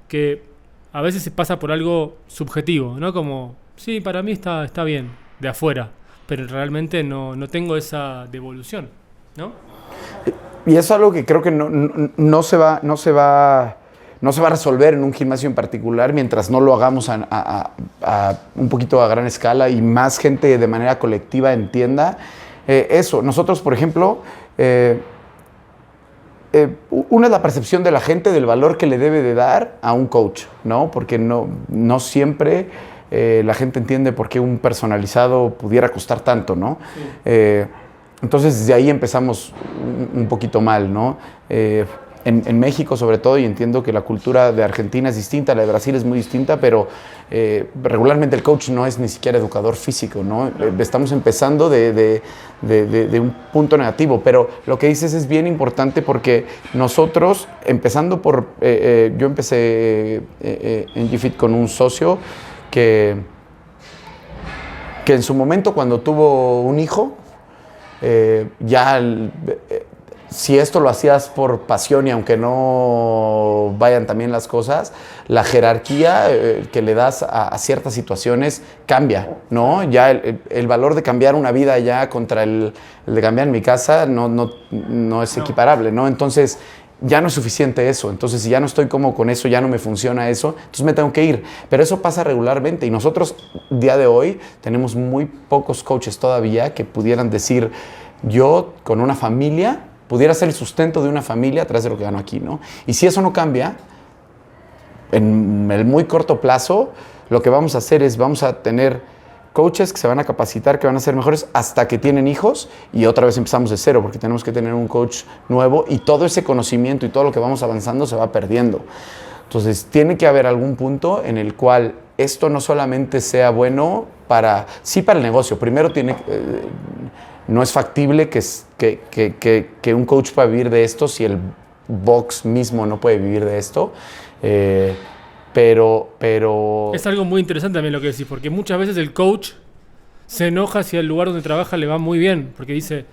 que a veces se pasa por algo subjetivo, ¿no? Como, sí, para mí está bien, de afuera, pero realmente no tengo esa devolución, ¿no? Y eso es algo que creo que no se va a resolver en un gimnasio en particular mientras no lo hagamos un poquito a gran escala y más gente de manera colectiva entienda eso. Nosotros, por ejemplo... una es la percepción de la gente del valor que le debe de dar a un coach, ¿no? Porque no siempre la gente entiende por qué un personalizado pudiera costar tanto, ¿no? Sí. Entonces, desde ahí empezamos un poquito mal, ¿no? En México, sobre todo, y entiendo que la cultura de Argentina es distinta, la de Brasil es muy distinta, pero regularmente el coach no es ni siquiera educador físico, ¿no? Estamos empezando de un punto negativo, pero lo que dices es bien importante porque nosotros, empezando por... yo empecé en GFIT con un socio que en su momento, cuando tuvo un hijo, si esto lo hacías por pasión y aunque no vayan también las cosas, la jerarquía que le das a ciertas situaciones cambia, ¿no? Ya el valor de cambiar una vida ya contra el de cambiar en mi casa no es equiparable, ¿no? Entonces ya no es suficiente eso. Entonces, si ya no estoy cómodo con eso, ya no me funciona eso, entonces me tengo que ir. Pero eso pasa regularmente y nosotros, día de hoy, tenemos muy pocos coaches todavía que pudieran decir, yo con una familia pudiera ser el sustento de una familia a través de lo que gano aquí, ¿no? Y si eso no cambia, en el muy corto plazo, lo que vamos a hacer es, vamos a tener coaches que se van a capacitar, que van a ser mejores hasta que tienen hijos y otra vez empezamos de cero porque tenemos que tener un coach nuevo y todo ese conocimiento y todo lo que vamos avanzando se va perdiendo. Entonces, tiene que haber algún punto en el cual esto no solamente sea bueno para el negocio. Primero no es factible que un coach pueda vivir de esto si el box mismo no puede vivir de esto. pero... Es algo muy interesante también lo que decís, porque muchas veces el coach se enoja si al lugar donde trabaja le va muy bien, porque dice,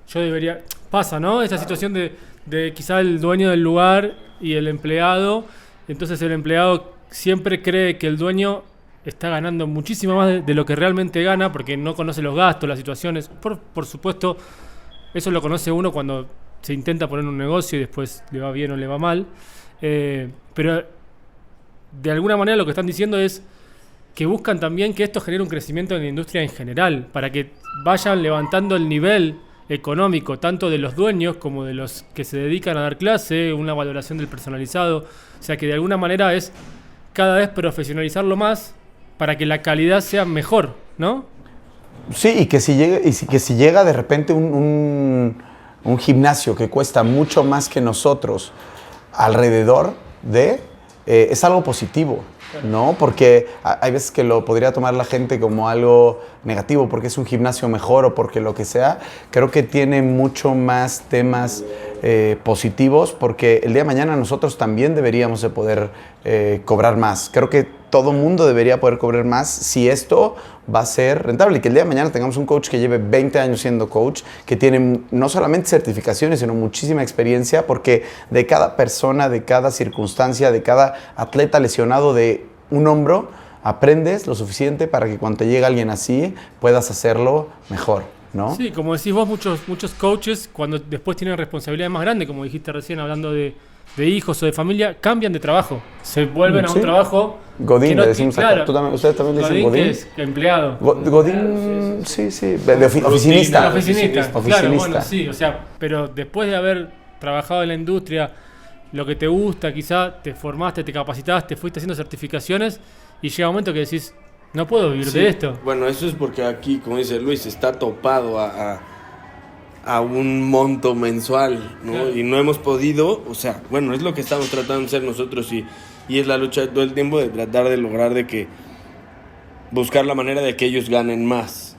yo debería... Pasa, ¿no? Esa situación de quizá el dueño del lugar y el empleado, entonces el empleado siempre cree que el dueño está ganando muchísimo más de lo que realmente gana, porque no conoce los gastos, las situaciones. Por supuesto, eso lo conoce uno cuando se intenta poner un negocio y después le va bien o le va mal. Pero de alguna manera lo que están diciendo es que buscan también que esto genere un crecimiento en la industria en general, para que vayan levantando el nivel económico, tanto de los dueños como de los que se dedican a dar clase, una valoración del personalizado. O sea que de alguna manera es cada vez profesionalizarlo más para que la calidad sea mejor, ¿no? Sí, y que si llega de repente un gimnasio que cuesta mucho más que nosotros alrededor es algo positivo, ¿no? Porque hay veces que lo podría tomar la gente como algo negativo porque es un gimnasio mejor o porque lo que sea. Creo que tiene mucho más temas positivos, porque el día de mañana nosotros también deberíamos de poder cobrar más. Creo que todo mundo debería poder cobrar más si esto va a ser rentable, y que el día de mañana tengamos un coach que lleve 20 años siendo coach, que tiene no solamente certificaciones, sino muchísima experiencia, porque de cada persona, de cada circunstancia, de cada atleta lesionado de un hombro, aprendes lo suficiente para que cuando te llegue alguien así, puedas hacerlo mejor, ¿no? Sí, como decís vos, muchos coaches, cuando después tienen responsabilidades más grandes, como dijiste recién hablando de hijos o de familia, cambian de trabajo. Se vuelven a un trabajo... Godín, no, le decimos acá. Claro, ¿Ustedes también le dicen Godín? Que es empleado. Godín, sí. De oficinista. Oficinista. Claro, bueno, sí. O sea, pero después de haber trabajado en la industria, lo que te gusta, quizá te formaste, te capacitaste, fuiste haciendo certificaciones y llega un momento que decís, no puedo vivir de esto. Bueno, eso es porque aquí, como dice Luis, está topado a un monto mensual, ¿no? Claro. Y no hemos podido, o sea, bueno, es lo que estamos tratando de hacer nosotros y es la lucha de todo el tiempo de tratar de lograr de que buscar la manera de que ellos ganen más.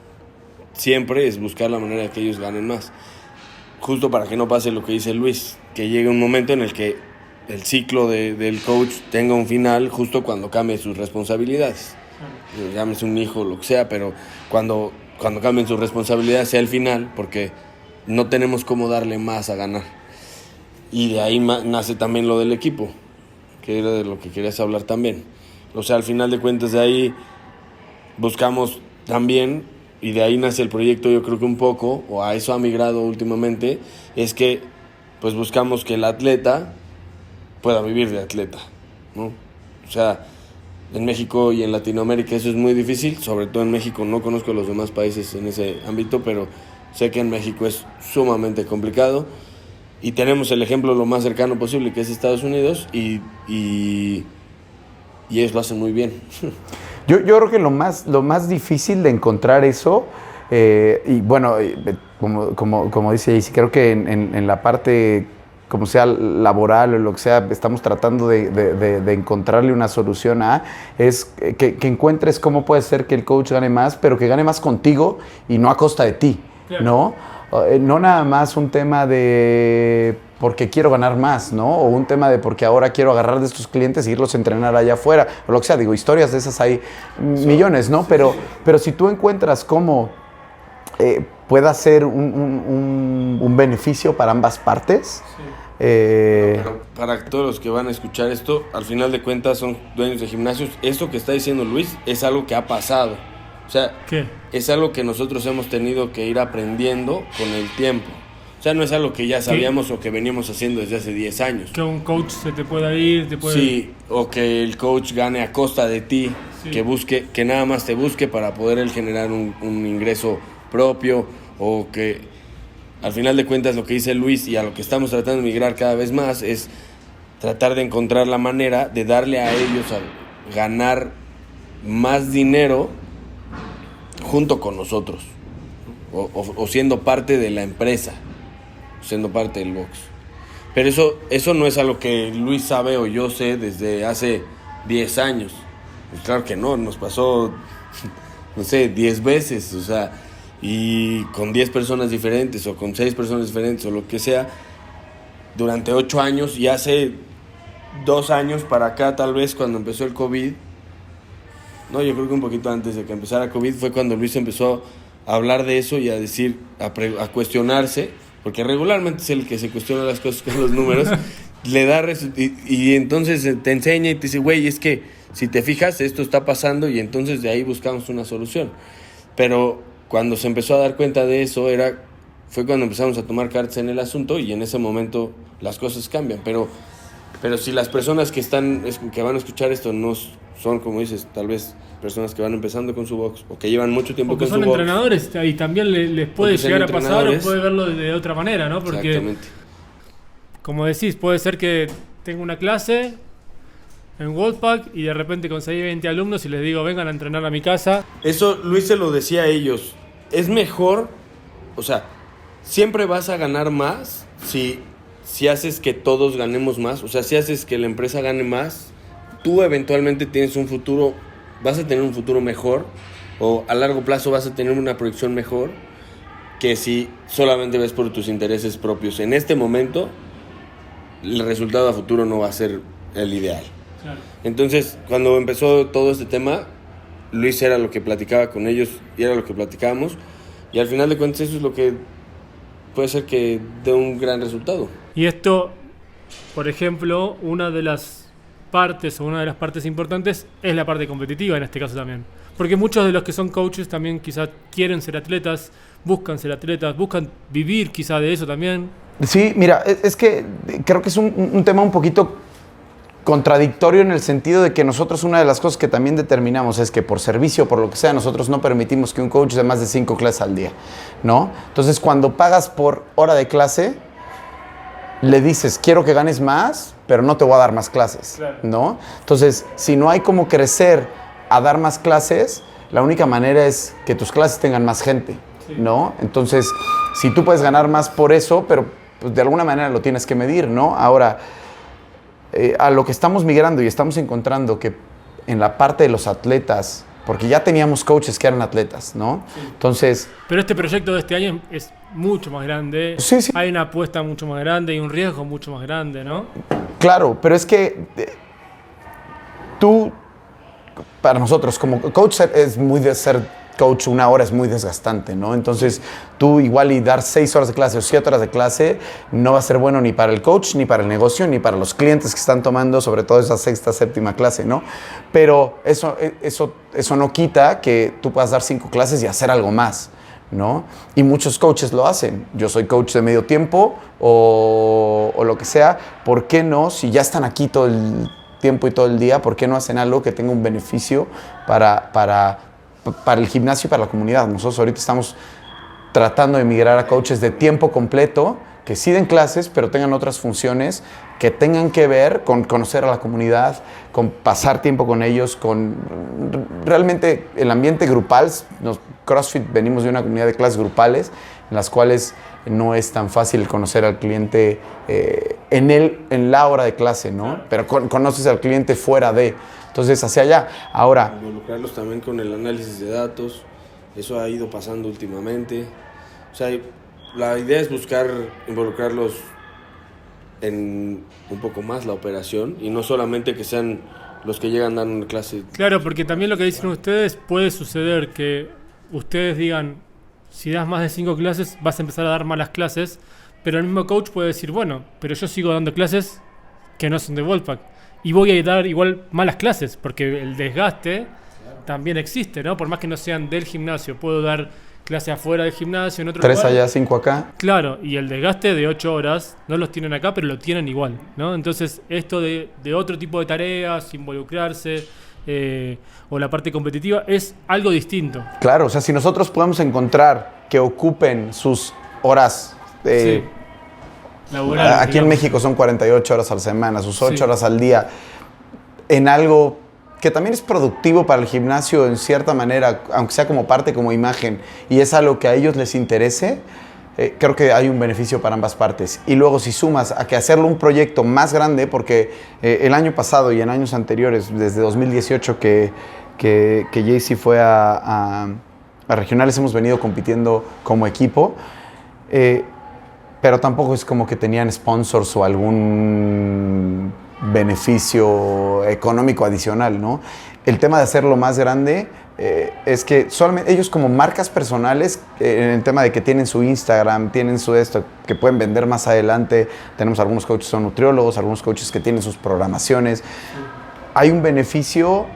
Siempre es buscar la manera de que ellos ganen más. Justo para que no pase lo que dice Luis, que llegue un momento en el que el ciclo del coach tenga un final justo cuando cambie sus responsabilidades. Llámese un hijo, lo que sea, pero cuando cambien sus responsabilidades sea el final, porque no tenemos cómo darle más a ganar. Y de ahí nace también lo del equipo, que era de lo que querías hablar también. O sea, al final de cuentas de ahí buscamos también, y de ahí nace el proyecto, yo creo que un poco, o a eso ha migrado últimamente, es que pues buscamos que el atleta pueda vivir de atleta, ¿no? O sea, en México y en Latinoamérica eso es muy difícil, sobre todo en México. No conozco los demás países en ese ámbito, pero sé que en México es sumamente complicado y tenemos el ejemplo lo más cercano posible, que es Estados Unidos, y ellos lo hacen muy bien. Yo creo que lo más difícil de encontrar eso, y bueno, como dice Jaycee, creo que en la parte, como sea laboral o lo que sea, estamos tratando de encontrarle una solución es que encuentres cómo puede ser que el coach gane más, pero que gane más contigo y no a costa de ti, claro. ¿No? No nada más un tema de porque quiero ganar más, ¿no? O un tema de porque ahora quiero agarrar de estos clientes e irlos a entrenar allá afuera, o lo que sea. Digo, historias de esas hay millones, ¿no? Pero si tú encuentras cómo pueda ser un beneficio para ambas partes. Sí. Pero para todos los que van a escuchar esto, al final de cuentas son dueños de gimnasios. Esto que está diciendo Luis es algo que ha pasado. O sea, ¿qué? Es algo que nosotros hemos tenido que ir aprendiendo con el tiempo. O sea, no es algo que ya sabíamos o que veníamos haciendo desde hace 10 años. Que un coach se te pueda ir, Sí, o que el coach gane a costa de ti, sí. que nada más te busque para poder él generar un ingreso propio, o que al final de cuentas lo que dice Luis y a lo que estamos tratando de migrar cada vez más es tratar de encontrar la manera de darle a ellos a ganar más dinero junto con nosotros, o siendo parte de la empresa, siendo parte del box. Pero eso no es algo que Luis sabe o yo sé desde hace 10 años. Pues claro que no, nos pasó, no sé, 10 veces, o sea, y con 10 personas diferentes o con 6 personas diferentes o lo que sea, durante 8 años, y hace 2 años para acá, tal vez cuando empezó el COVID. No, yo creo que un poquito antes de que empezara COVID fue cuando Luis empezó a hablar de eso y a decir, a cuestionarse, porque regularmente es el que se cuestiona las cosas con los números, le da y entonces te enseña y te dice, güey, es que si te fijas esto está pasando, y entonces de ahí buscamos una solución. Pero cuando se empezó a dar cuenta de eso fue cuando empezamos a tomar cartas en el asunto, y en ese momento las cosas cambian. Pero si las personas que van a escuchar esto no son, como dices, tal vez personas que van empezando con su box o que llevan mucho tiempo con su box. O que son entrenadores y también les puede llegar a pasar, o puede verlo de otra manera, ¿no? Porque, exactamente. Como decís, puede ser que tenga una clase en Wolfpack y de repente conseguí 20 alumnos y les digo, vengan a entrenar a mi casa. Eso Luis se lo decía a ellos. Es mejor, o sea, siempre vas a ganar más si haces que todos ganemos más. O sea, si haces que la empresa gane más, tú eventualmente vas a tener un futuro mejor, o a largo plazo vas a tener una proyección mejor que si solamente ves por tus intereses propios. En este momento, el resultado a futuro no va a ser el ideal. Claro. Entonces, cuando empezó todo este tema, Luis era lo que platicaba con ellos y era lo que platicábamos, y al final de cuentas eso es lo que puede ser que dé un gran resultado. Y esto, por ejemplo, una de las partes importantes es la parte competitiva en este caso también. Porque muchos de los que son coaches también quizás quieren ser atletas, buscan vivir quizás de eso también. Sí, mira, es que creo que es un tema un poquito contradictorio en el sentido de que nosotros una de las cosas que también determinamos es que por servicio, por lo que sea, nosotros no permitimos que un coach dé más de 5 clases al día, ¿no? Entonces, cuando pagas por hora de clase, le dices, quiero que ganes más, pero no te voy a dar más clases, claro, ¿no? Entonces, si no hay como crecer a dar más clases, la única manera es que tus clases tengan más gente, sí, ¿no? Entonces, si tú puedes ganar más por eso, pero pues, de alguna manera lo tienes que medir, ¿no? Ahora, a lo que estamos migrando y estamos encontrando que en la parte de los atletas, porque ya teníamos coaches que eran atletas, ¿no? Sí. Entonces... Pero este proyecto de este año es mucho más grande. Sí, sí. Hay una apuesta mucho más grande y un riesgo mucho más grande, ¿no? Claro, pero es que tú, para nosotros como coach, es muy de ser coach 1 hora es muy desgastante, ¿no? Entonces, tú igual y dar 6 horas de clase o 7 horas de clase no va a ser bueno ni para el coach, ni para el negocio, ni para los clientes que están tomando, sobre todo esa 6ª, 7ª clase, ¿no? Pero eso no quita que tú puedas dar 5 clases y hacer algo más, ¿no? Y muchos coaches lo hacen. Yo soy coach de medio tiempo o lo que sea. ¿Por qué no? Si ya están aquí todo el tiempo y todo el día, ¿por qué no hacen algo que tenga un beneficio para el gimnasio y para la comunidad? Nosotros ahorita estamos tratando de migrar a coaches de tiempo completo que sí den clases, pero tengan otras funciones que tengan que ver con conocer a la comunidad, con pasar tiempo con ellos, con realmente el ambiente grupal. CrossFit venimos de una comunidad de clases grupales en las cuales no es tan fácil conocer al cliente en la hora de clase, ¿no? Pero conoces al cliente fuera de... Entonces, hacia allá. Ahora... Involucrarlos también con el análisis de datos. Eso ha ido pasando últimamente. O sea, la idea es buscar involucrarlos en un poco más la operación y no solamente que sean los que llegan dando una clase. Claro, porque también lo que dicen ustedes, puede suceder que ustedes digan, si das más de 5 clases, vas a empezar a dar malas clases, pero el mismo coach puede decir, bueno, pero yo sigo dando clases que no son de Wolfpack. Y voy a dar igual malas clases, porque el desgaste también existe, ¿no? Por más que no sean del gimnasio, puedo dar clases afuera del gimnasio, en otro 3 lugar. allá, 5 acá. Claro, y el desgaste de 8 horas no los tienen acá, pero lo tienen igual, ¿no? Entonces, esto de otro tipo de tareas, involucrarse, o la parte competitiva, es algo distinto. Claro, o sea, si nosotros podemos encontrar que ocupen sus horas... sí. Laboral, aquí digamos. En México son 48 horas a la semana, sus 8 horas al día, en algo que también es productivo para el gimnasio en cierta manera, aunque sea como parte, como imagen, y es algo que a ellos les interese, creo que hay un beneficio para ambas partes. Y luego si sumas a que hacerlo un proyecto más grande, porque el año pasado y en años anteriores, desde 2018 que JC fue a regionales, hemos venido compitiendo como equipo, pero tampoco es como que tenían sponsors o algún beneficio económico adicional, ¿no? El tema de hacerlo más grande es que solamente ellos como marcas personales, en el tema de que tienen su Instagram, tienen su esto, que pueden vender más adelante. Tenemos algunos coaches que son nutriólogos, algunos coaches que tienen sus programaciones. Hay un beneficio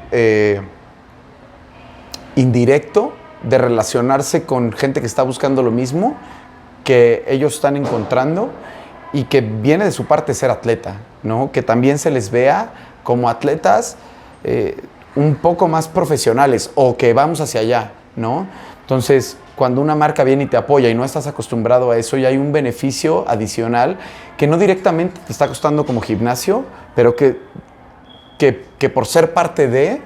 indirecto de relacionarse con gente que está buscando lo mismo que ellos están encontrando y que viene de su parte ser atleta, ¿no? Que también se les vea como atletas un poco más profesionales o que vamos hacia allá, ¿no? Entonces, cuando una marca viene y te apoya y no estás acostumbrado a eso, ya hay un beneficio adicional que no directamente te está costando como gimnasio, pero que por ser parte de,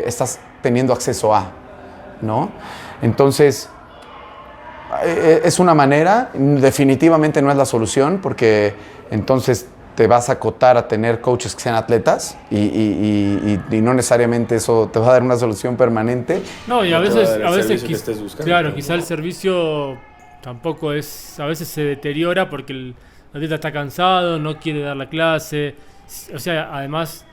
estás teniendo acceso a, ¿no? Entonces, es una manera, definitivamente no es la solución, porque entonces te vas a acotar a tener coaches que sean atletas y no necesariamente eso te va a dar una solución permanente. No, y a veces claro, quizá el servicio tampoco es, a veces se deteriora porque el atleta está cansado, no quiere dar la clase, o sea, además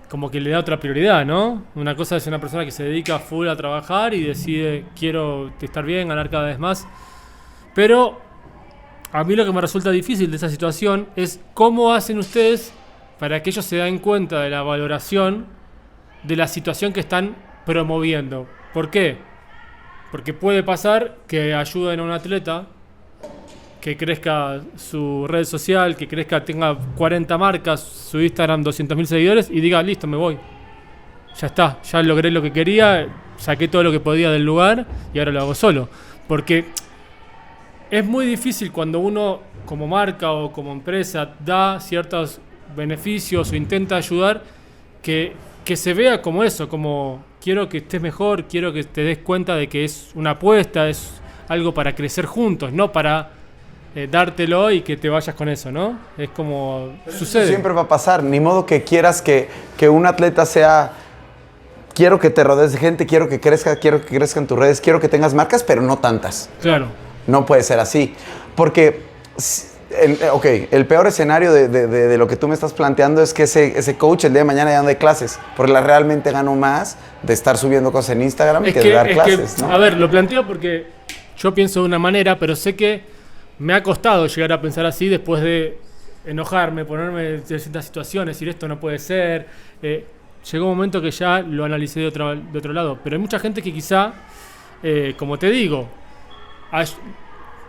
como que le da otra prioridad, ¿no? Una cosa es una persona que se dedica full a trabajar y decide, quiero estar bien, ganar cada vez más, pero a mí lo que me resulta difícil de esa situación es cómo hacen ustedes para que ellos se den cuenta de la valoración de la situación que están promoviendo. ¿Por qué? Porque puede pasar que ayuden a un atleta, que crezca su red social, que crezca, tenga 40 marcas, su Instagram 200.000 seguidores y diga, listo, me voy. Ya está, ya logré lo que quería, saqué todo lo que podía del lugar y ahora lo hago solo. Porque es muy difícil cuando uno como marca o como empresa da ciertos beneficios o intenta ayudar que se vea como eso, como quiero que estés mejor, quiero que te des cuenta de que es una apuesta, es algo para crecer juntos, no para dártelo y que te vayas con eso, ¿no? Es como sucede. Siempre va a pasar, ni modo que quieras que un atleta sea, quiero que te rodees de gente, quiero que crezcan tus redes, quiero que tengas marcas, pero no tantas. Claro. No puede ser así, porque el peor escenario de lo que tú me estás planteando es que ese coach el día de mañana ya no dé clases, porque realmente gano más de estar subiendo cosas en Instagram que de dar clases, ¿no? A ver, lo planteo porque yo pienso de una manera, pero sé que me ha costado llegar a pensar así después de enojarme, ponerme en ciertas situaciones, decir esto no puede ser. Llegó un momento que ya lo analicé de otro lado, pero hay mucha gente que quizá, como te digo,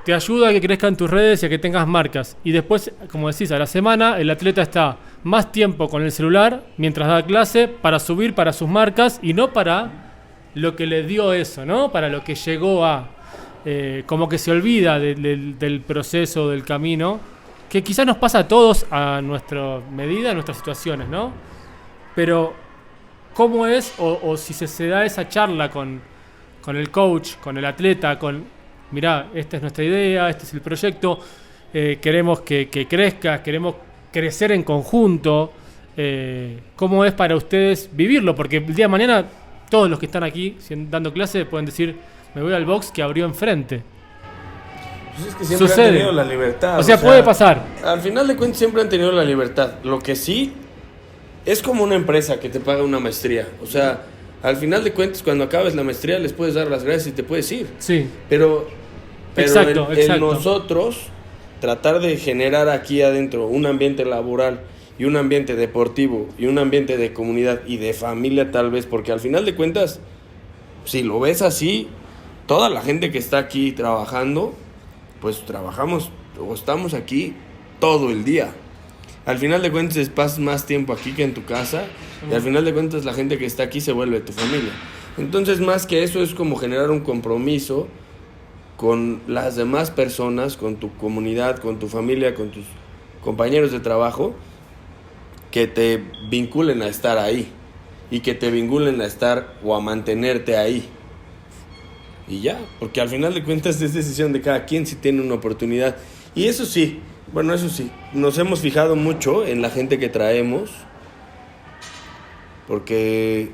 te ayuda a que crezcan tus redes y a que tengas marcas. Y después, como decís, a la semana el atleta está más tiempo con el celular mientras da clase para subir para sus marcas y no para lo que le dio eso, ¿no? Para lo que llegó a... como que se olvida del proceso, del camino, que quizás nos pasa a todos a nuestra medida, a nuestras situaciones, ¿no? Pero, ¿cómo es? O si se da esa charla con el coach, con el atleta, mirá, esta es nuestra idea, este es el proyecto, queremos que crezca, queremos crecer en conjunto. ¿Cómo es para ustedes vivirlo? Porque el día de mañana todos los que están aquí dando clases pueden decir, me voy al box que abrió enfrente. Pues es que siempre han tenido la libertad. O sea, puede pasar. Al final de cuentas siempre han tenido la libertad. Lo que sí es como una empresa que te paga una maestría. O sea, al final de cuentas cuando acabes la maestría les puedes dar las gracias y te puedes ir. Sí. Pero exacto. En nosotros tratar de generar aquí adentro un ambiente laboral y un ambiente deportivo y un ambiente de comunidad y de familia tal vez, porque al final de cuentas, si lo ves así, toda la gente que está aquí trabajando, pues trabajamos o estamos aquí todo el día. Al final de cuentas pasas más tiempo aquí que en tu casa y al final de cuentas la gente que está aquí se vuelve tu familia. Entonces más que eso es como generar un compromiso con las demás personas, con tu comunidad, con tu familia, con tus compañeros de trabajo, que te vinculen a estar ahí y que te vinculen a estar o a mantenerte ahí. Y ya, porque al final de cuentas es decisión de cada quien si tiene una oportunidad. Y eso sí, nos hemos fijado mucho en la gente que traemos, porque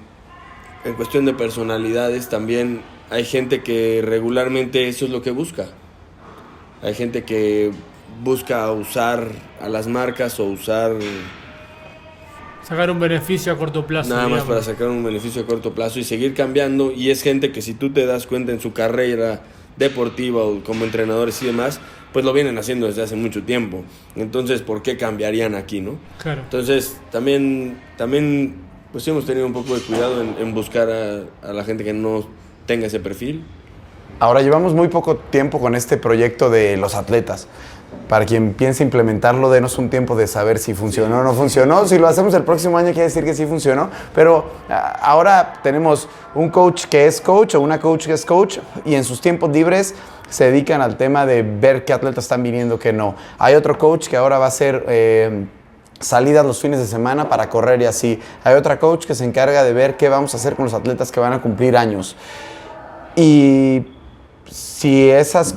en cuestión de personalidades también hay gente que regularmente eso es lo que busca. Hay gente que busca usar a las marcas o usar Sacar un beneficio a corto plazo. Nada más digamos. para sacar un beneficio a corto plazo y seguir cambiando. Y es gente que si tú te das cuenta en su carrera deportiva o como entrenadores y demás, pues lo vienen haciendo desde hace mucho tiempo. Entonces, ¿por qué cambiarían aquí, no? Claro. Entonces, también pues sí hemos tenido un poco de cuidado en buscar a la gente que no tenga ese perfil. Ahora llevamos muy poco tiempo con este proyecto de los atletas. Para quien piense implementarlo, denos un tiempo de saber si funcionó o no funcionó. Si lo hacemos el próximo año quiere decir que sí funcionó. Pero ahora tenemos un coach que es coach o una coach que es coach y en sus tiempos libres se dedican al tema de ver qué atletas están viniendo, qué no. Hay otro coach que ahora va a hacer salidas los fines de semana para correr y así. Hay otra coach que se encarga de ver qué vamos a hacer con los atletas que van a cumplir años. Y si esos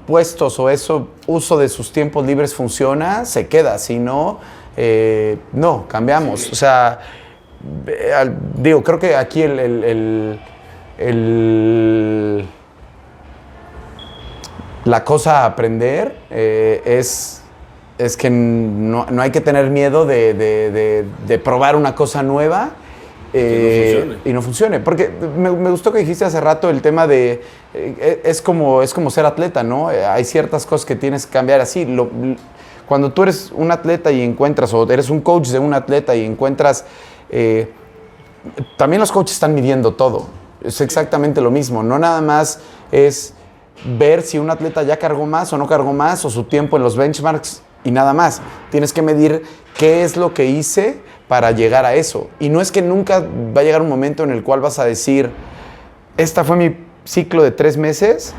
puestos o ese uso de sus tiempos libres funciona, se queda. Si no, no, cambiamos. O sea, digo, creo que aquí la cosa a aprender es que no hay que tener miedo de probar una cosa nueva y no funcione. Porque me gustó que dijiste hace rato el tema de es como ser atleta, ¿no? Hay ciertas cosas que tienes que cambiar así. Cuando tú eres un atleta y encuentras, o eres un coach de un atleta y encuentras, también los coaches están midiendo todo. Es exactamente lo mismo. No nada más es ver si un atleta ya cargó más o no cargó más, o su tiempo en los benchmarks y nada más. Tienes que medir qué es lo que hice para llegar a eso. Y no es que nunca va a llegar un momento en el cual vas a decir, esta fue mi ciclo de 3 meses,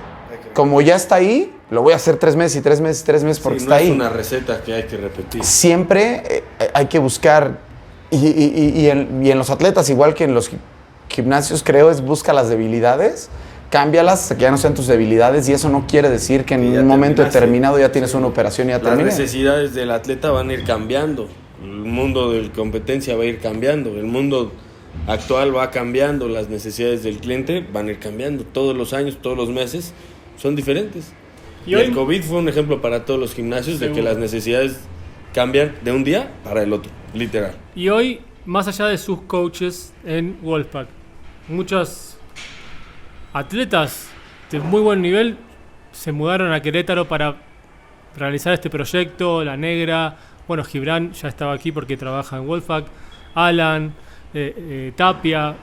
como ya está ahí, lo voy a hacer 3 meses y 3 meses, 3 meses porque está ahí. No es una receta que hay que repetir. Siempre hay que buscar, y en los atletas, igual que en los gimnasios, creo, es busca las debilidades, cámbialas, que ya no sean tus debilidades, y eso no quiere decir que en un momento determinado ya tienes una operación y ya terminé. Las necesidades del atleta van a ir cambiando, el mundo de competencia va a ir cambiando, el mundo actual va cambiando, las necesidades del cliente van a ir cambiando, todos los años, todos los meses son diferentes. Y el COVID fue un ejemplo para todos los gimnasios de que las necesidades cambian de un día para el otro, literal. Y hoy, más allá de sus coaches en Wolfpack, muchos atletas de muy buen nivel se mudaron a Querétaro para realizar este proyecto. La Negra, bueno, Gibran ya estaba aquí porque trabaja en Wolfpack, Alan, Tapia.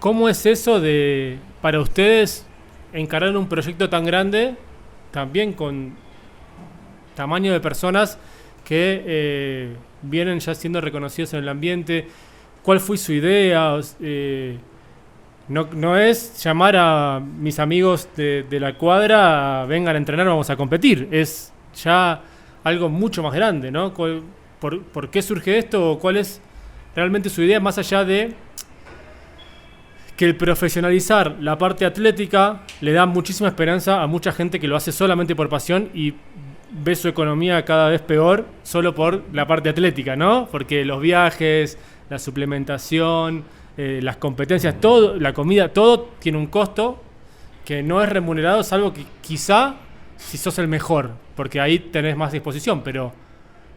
¿Cómo es eso de, para ustedes, encarar un proyecto tan grande, también con tamaño de personas que vienen ya siendo reconocidos en el ambiente? ¿Cuál fue su idea? No es llamar a mis amigos de la cuadra, vengan a entrenar, vamos a competir. Es ya algo mucho más grande, ¿no? ¿Por qué surge esto? ¿Cuál es realmente su idea? Más allá de que el profesionalizar la parte atlética le da muchísima esperanza a mucha gente que lo hace solamente por pasión y ve su economía cada vez peor solo por la parte atlética, ¿no? Porque los viajes, la suplementación, las competencias, todo, la comida, todo tiene un costo que no es remunerado, salvo que quizá si sos el mejor, porque ahí tenés más disposición, pero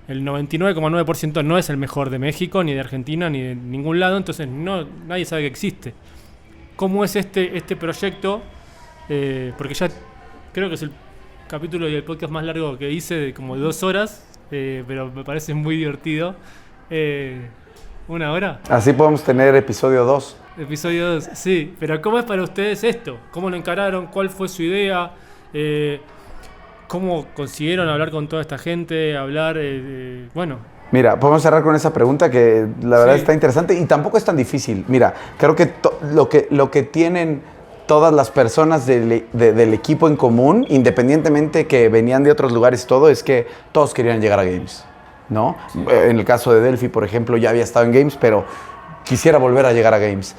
el 99,9% no es el mejor de México, ni de Argentina, ni de ningún lado, entonces nadie sabe que existe. ¿Cómo es este proyecto? Porque ya creo que es el capítulo y el podcast más largo que hice, de como de 2 horas, pero me parece muy divertido. 1 hora. Así podemos tener episodio 2. Episodio 2, sí. Pero ¿cómo es para ustedes esto? ¿Cómo lo encararon? ¿Cuál fue su idea? ¿Cómo consiguieron hablar con toda esta gente? Bueno. Mira, podemos cerrar con esa pregunta que la verdad Sí. está interesante y tampoco es tan difícil. Mira, creo que lo que tienen todas las personas del equipo en común, independientemente que venían de otros lugares y todo, es que todos querían llegar a Games, ¿no? Sí. En el caso de Delphi, por ejemplo, ya había estado en Games, pero quisiera volver a llegar a Games.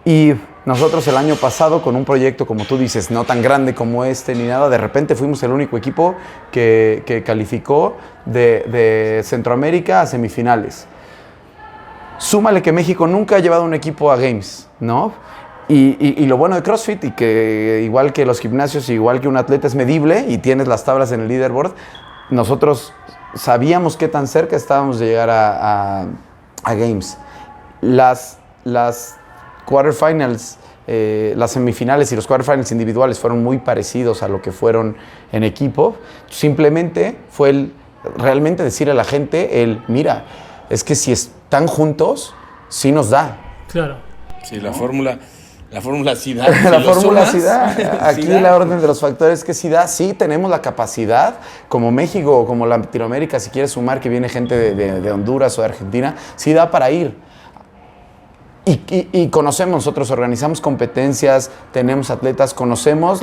Y nosotros el año pasado, con un proyecto, como tú dices, no tan grande como este ni nada, de repente fuimos el único equipo que calificó de Centroamérica a semifinales. Súmale que México nunca ha llevado un equipo a Games, ¿no? Y lo bueno de CrossFit, y que igual que los gimnasios, igual que un atleta es medible y tienes las tablas en el leaderboard, nosotros sabíamos qué tan cerca estábamos de llegar a a Games. Las quarterfinals, las semifinales y los quarterfinals individuales fueron muy parecidos a lo que fueron en equipo. Simplemente fue realmente decirle a la gente mira, es que si están juntos, sí nos da. Claro. Sí, la fórmula sí da. La fórmula sí da. Aquí la orden de los factores que sí da. Sí tenemos la capacidad, como México o como Latinoamérica, si quieres sumar que viene gente de Honduras o de Argentina, sí da para ir. Y conocemos, nosotros organizamos competencias, tenemos atletas, conocemos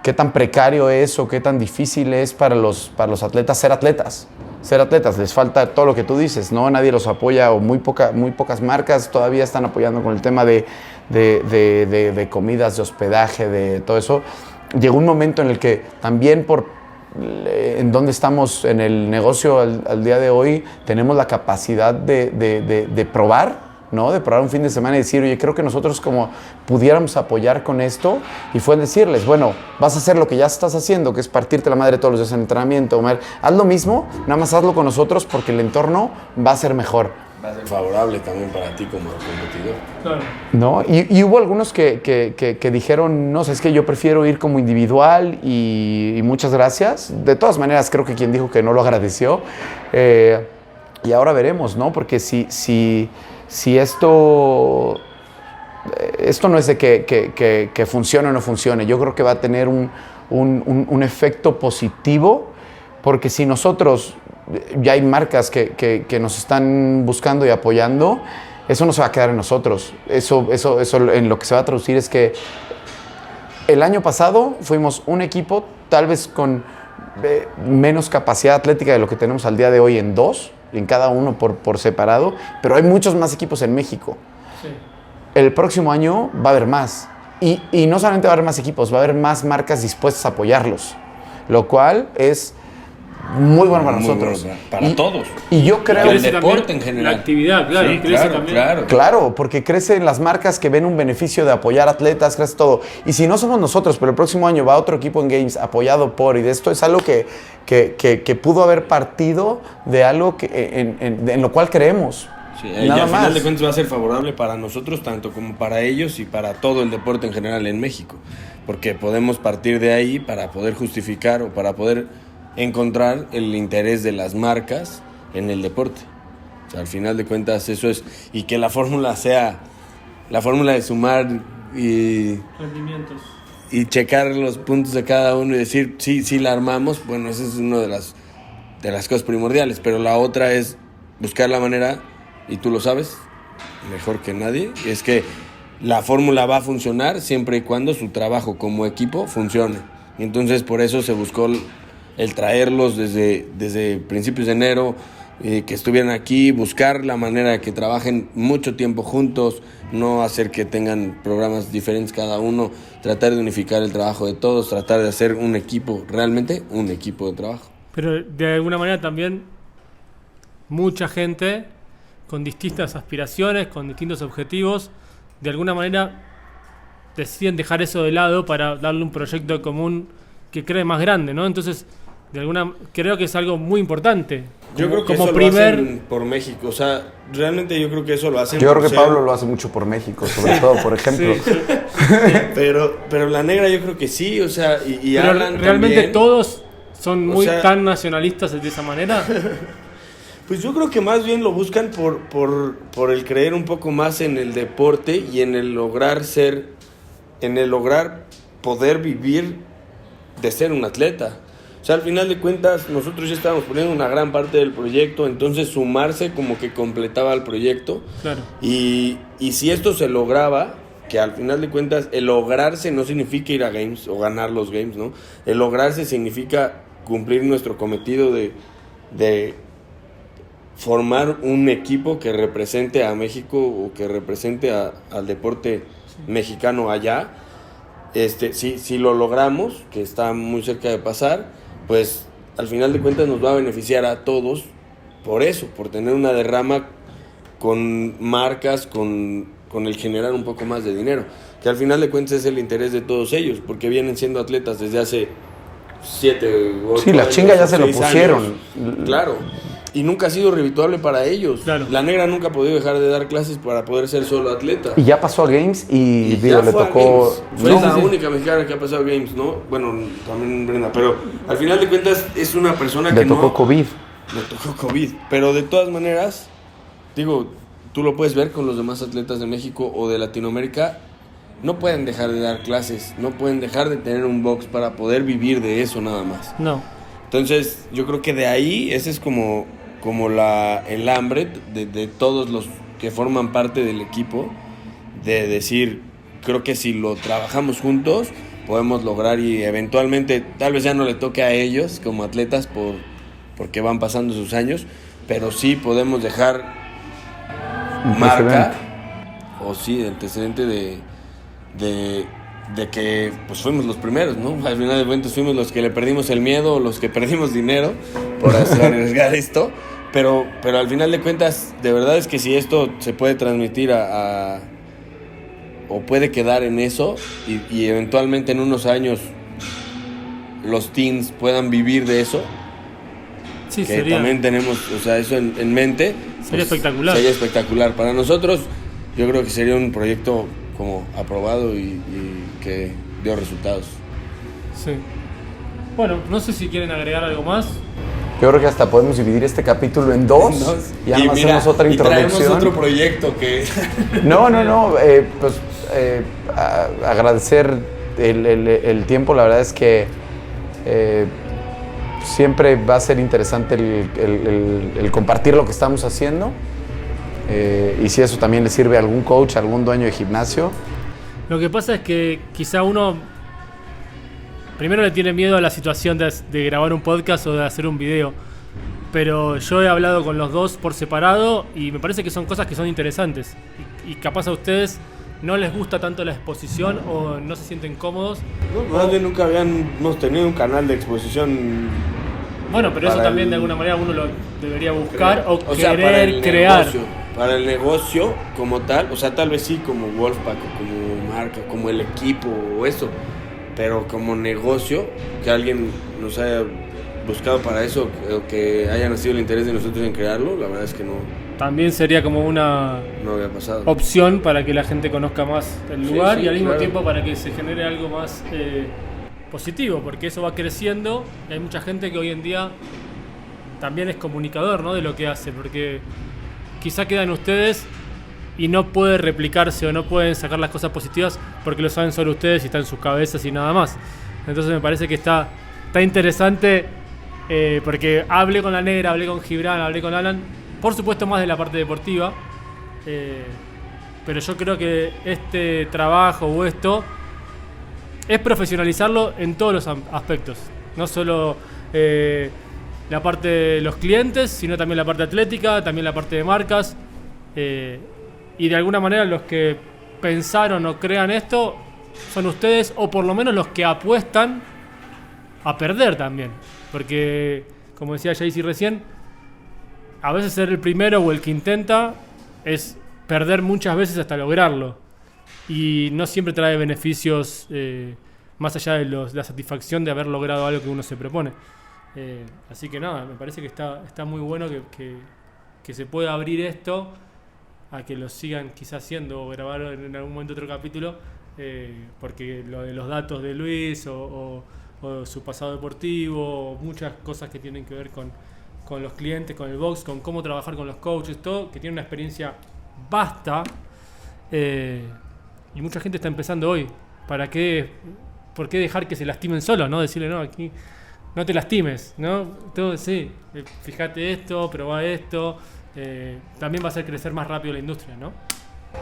qué tan precario es o qué tan difícil es para los atletas ser atletas. Les falta todo lo que tú dices, ¿no? Nadie los apoya o muy pocas marcas todavía están apoyando con el tema de comidas, de hospedaje, de todo eso. Llegó un momento en el que también en donde estamos en el negocio al día de hoy, tenemos la capacidad de probar, ¿no? De probar un fin de semana y decir, oye, creo que nosotros como pudiéramos apoyar con esto, y fue decirles, bueno, vas a hacer lo que ya estás haciendo, que es partirte la madre todos los días en entrenamiento, haz lo mismo, nada más hazlo con nosotros porque el entorno va a ser mejor. Va a ser favorable también para ti como competidor. Claro. ¿No? Y hubo algunos que dijeron, no sé, es que yo prefiero ir como individual y muchas gracias. De todas maneras, creo que quien dijo que no lo agradeció. Y ahora veremos, ¿no? Porque si esto no es de que funcione o no funcione, yo creo que va a tener un efecto positivo, porque si nosotros, ya hay marcas que nos están buscando y apoyando, eso no se va a quedar en nosotros. Eso en lo que se va a traducir es que el año pasado fuimos un equipo, tal vez con menos capacidad atlética de lo que tenemos al día de hoy en dos, en cada uno por separado, pero hay muchos más equipos en México. Sí. El próximo año va a haber más. Y no solamente va a haber más equipos, va a haber más marcas dispuestas a apoyarlos, lo cual es muy bueno para nosotros. Bueno, para todos. Y yo creo que el deporte en general. La actividad, claro. Sí, crece también. Claro, porque crecen las marcas que ven un beneficio de apoyar atletas, crece todo. Y si no somos nosotros, pero el próximo año va otro equipo en Games apoyado por, y de esto es algo que pudo haber partido de algo en lo cual creemos. Sí, y al final de cuentas va a ser favorable para nosotros, tanto como para ellos y para todo el deporte en general en México. Porque podemos partir de ahí para poder justificar o para poder encontrar el interés de las marcas en el deporte. O sea, al final de cuentas eso es, y que la fórmula sea la fórmula de sumar y rendimientos y checar los puntos de cada uno y decir sí la armamos. Bueno, esa es una de las cosas primordiales, pero la otra es buscar la manera, y tú lo sabes mejor que nadie, y es que la fórmula va a funcionar siempre y cuando su trabajo como equipo funcione. Y entonces por eso se buscó el traerlos desde principios de enero, que estuvieran aquí, buscar la manera de que trabajen mucho tiempo juntos, no hacer que tengan programas diferentes cada uno, tratar de unificar el trabajo de todos, tratar de hacer un equipo, realmente un equipo de trabajo. Pero de alguna manera también mucha gente con distintas aspiraciones, con distintos objetivos, de alguna manera deciden dejar eso de lado para darle un proyecto común que cree más grande, ¿no? Entonces, creo que es algo muy importante. Yo creo que como eso lo hacen por México, o sea, realmente yo creo que eso lo hacen. Yo creo que Pablo lo hace mucho por México, sobre todo, por ejemplo. Sí. pero la negra yo creo que sí, o sea, y pero Alan realmente también. Todos son muy tan nacionalistas de esa manera. Pues yo creo que más bien lo buscan por el creer un poco más en el deporte y en el lograr poder vivir de ser un atleta. O sea, al final de cuentas, nosotros ya estábamos poniendo una gran parte del proyecto, entonces sumarse como que completaba el proyecto. Claro. Y si esto se lograba, que al final de cuentas, el lograrse no significa ir a Games o ganar los Games, ¿no? El lograrse significa cumplir nuestro cometido de formar un equipo que represente a México o que represente al deporte mexicano allá. Si lo logramos, que está muy cerca de pasar, pues al final de cuentas nos va a beneficiar a todos por eso, por tener una derrama con marcas, con el generar un poco más de dinero, que al final de cuentas es el interés de todos ellos, porque vienen siendo atletas desde hace 7 o 8 años. Sí, la chinga ya se lo pusieron. Años. Claro. y nunca ha sido redituable para ellos. Claro. La negra nunca ha podido dejar de dar clases para poder ser solo atleta. Y ya pasó a Games y ya le fue a tocó... Games. Fue ¿no? la única mexicana que ha pasado a Games, ¿no? Bueno, también Brenda, pero al final de cuentas es una persona Le que tocó COVID. Le tocó COVID, pero de todas maneras, digo, tú lo puedes ver con los demás atletas de México o de Latinoamérica, no pueden dejar de dar clases, no pueden dejar de tener un box para poder vivir de eso nada más. No. Entonces, yo creo que de ahí, ese es como el hambre de todos los que forman parte del equipo, de decir, creo que si lo trabajamos juntos, podemos lograr y eventualmente, tal vez ya no le toque a ellos como atletas porque van pasando sus años, pero sí podemos dejar marca, o sí, antecedente de que pues fuimos los primeros, ¿no? Al final de cuentas fuimos los que le perdimos el miedo o los que perdimos dinero por arriesgar esto, pero al final de cuentas, de verdad es que si esto se puede transmitir o puede quedar en eso y eventualmente en unos años los teens puedan vivir de eso, Sí, que también tenemos, o sea, eso en mente. Sería espectacular. Sería espectacular. Para nosotros, yo creo que sería un proyecto como aprobado y que dio resultados. Sí. Bueno, no sé si quieren agregar algo más. Yo creo que hasta podemos dividir este capítulo en dos. Y ya mira, hacemos otra introducción. traemos otro proyecto que... No. Agradecer el tiempo. La verdad es que siempre va a ser interesante el compartir lo que estamos haciendo. Y si eso también le sirve a algún coach, a algún dueño de gimnasio. Lo que pasa es que quizá uno primero le tiene miedo a la situación de grabar un podcast o de hacer un video. Pero yo he hablado con los dos por separado y me parece que son cosas que son interesantes. Y capaz a ustedes no les gusta tanto la exposición o no se sienten cómodos. Más bien nunca habíamos tenido un canal de exposición. Bueno, pero eso para también el- de alguna manera uno lo debería buscar o sea, querer para el crear. negocio, para el negocio como tal, o sea, tal vez sí como Wolfpack o como marca, como el equipo o eso, pero como negocio, que alguien nos haya buscado para eso o que haya nacido el interés de nosotros en crearlo, la verdad es que no También sería como una había pasado. opción para que la gente conozca más el lugar Sí, y al mismo claro. tiempo para que se genere algo más positivo, porque eso va creciendo. Hay mucha gente que hoy en día también es comunicador, ¿no?, de lo que hace, porque quizá quedan ustedes y no puede replicarse o no pueden sacar las cosas positivas porque lo saben solo ustedes y está en sus cabezas y nada más. Entonces me parece que está interesante porque hablé con la negra, hablé con Gibran, hablé con Alan, por supuesto más de la parte deportiva, pero yo creo que este trabajo o esto es profesionalizarlo en todos los aspectos, no solo la parte de los clientes, sino también la parte atlética, también la parte de marcas, y de alguna manera los que pensaron o crean esto son ustedes, o por lo menos los que apuestan a perder también, porque como decía Jaycee recién, a veces ser el primero o el que intenta es perder muchas veces hasta lograrlo, y no siempre trae beneficios más allá de la satisfacción de haber logrado algo que uno se propone. Así que nada, me parece que está muy bueno que se pueda abrir esto a que lo sigan quizás haciendo o grabar en algún momento otro capítulo, porque lo de los datos de Luis o su pasado deportivo, muchas cosas que tienen que ver con los clientes, con el box, con cómo trabajar con los coaches, todo, que tiene una experiencia vasta, y mucha gente está empezando hoy. ¿Por qué dejar que se lastimen solos, no? Decirle, no, aquí no te lastimes, ¿no? Todo, sí, fíjate esto, probá esto, también va a hacer crecer más rápido la industria, ¿no?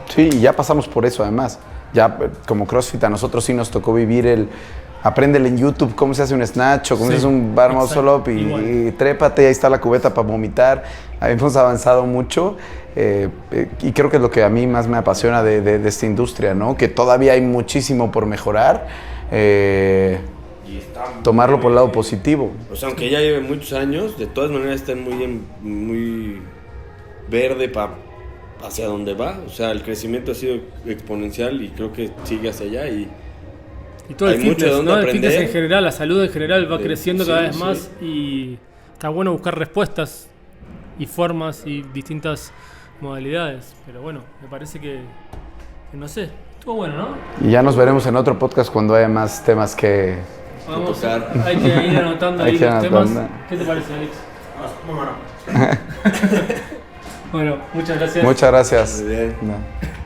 Sí, y ya pasamos por eso además. Ya como CrossFit a nosotros sí nos tocó vivir apréndele en YouTube cómo se hace un snatch o cómo se hace un bar muscle up y trépate, ahí está la cubeta para vomitar. Hemos avanzado mucho y creo que es lo que a mí más me apasiona de esta industria, ¿no? Que todavía hay muchísimo por mejorar. Y está Tomarlo por el lado positivo. O sea, aunque ya lleve muchos años, de todas maneras está muy verde hacia donde va. O sea, el crecimiento ha sido exponencial y creo que sigue hacia allá. Y todo el hay mucho de fitness, dónde ¿no? El aprender. fitness en general, la salud en general va creciendo Sí, cada vez sí. más y está bueno buscar respuestas y formas y distintas modalidades. Pero bueno, me parece que no sé, estuvo bueno, ¿no? Y ya nos veremos en otro podcast cuando haya más temas que... Vamos, hay que ir anotando ahí los temas. ¿Qué te parece, Alex? Muy bueno. Bueno, muchas gracias. Muchas gracias. Muy bien. No.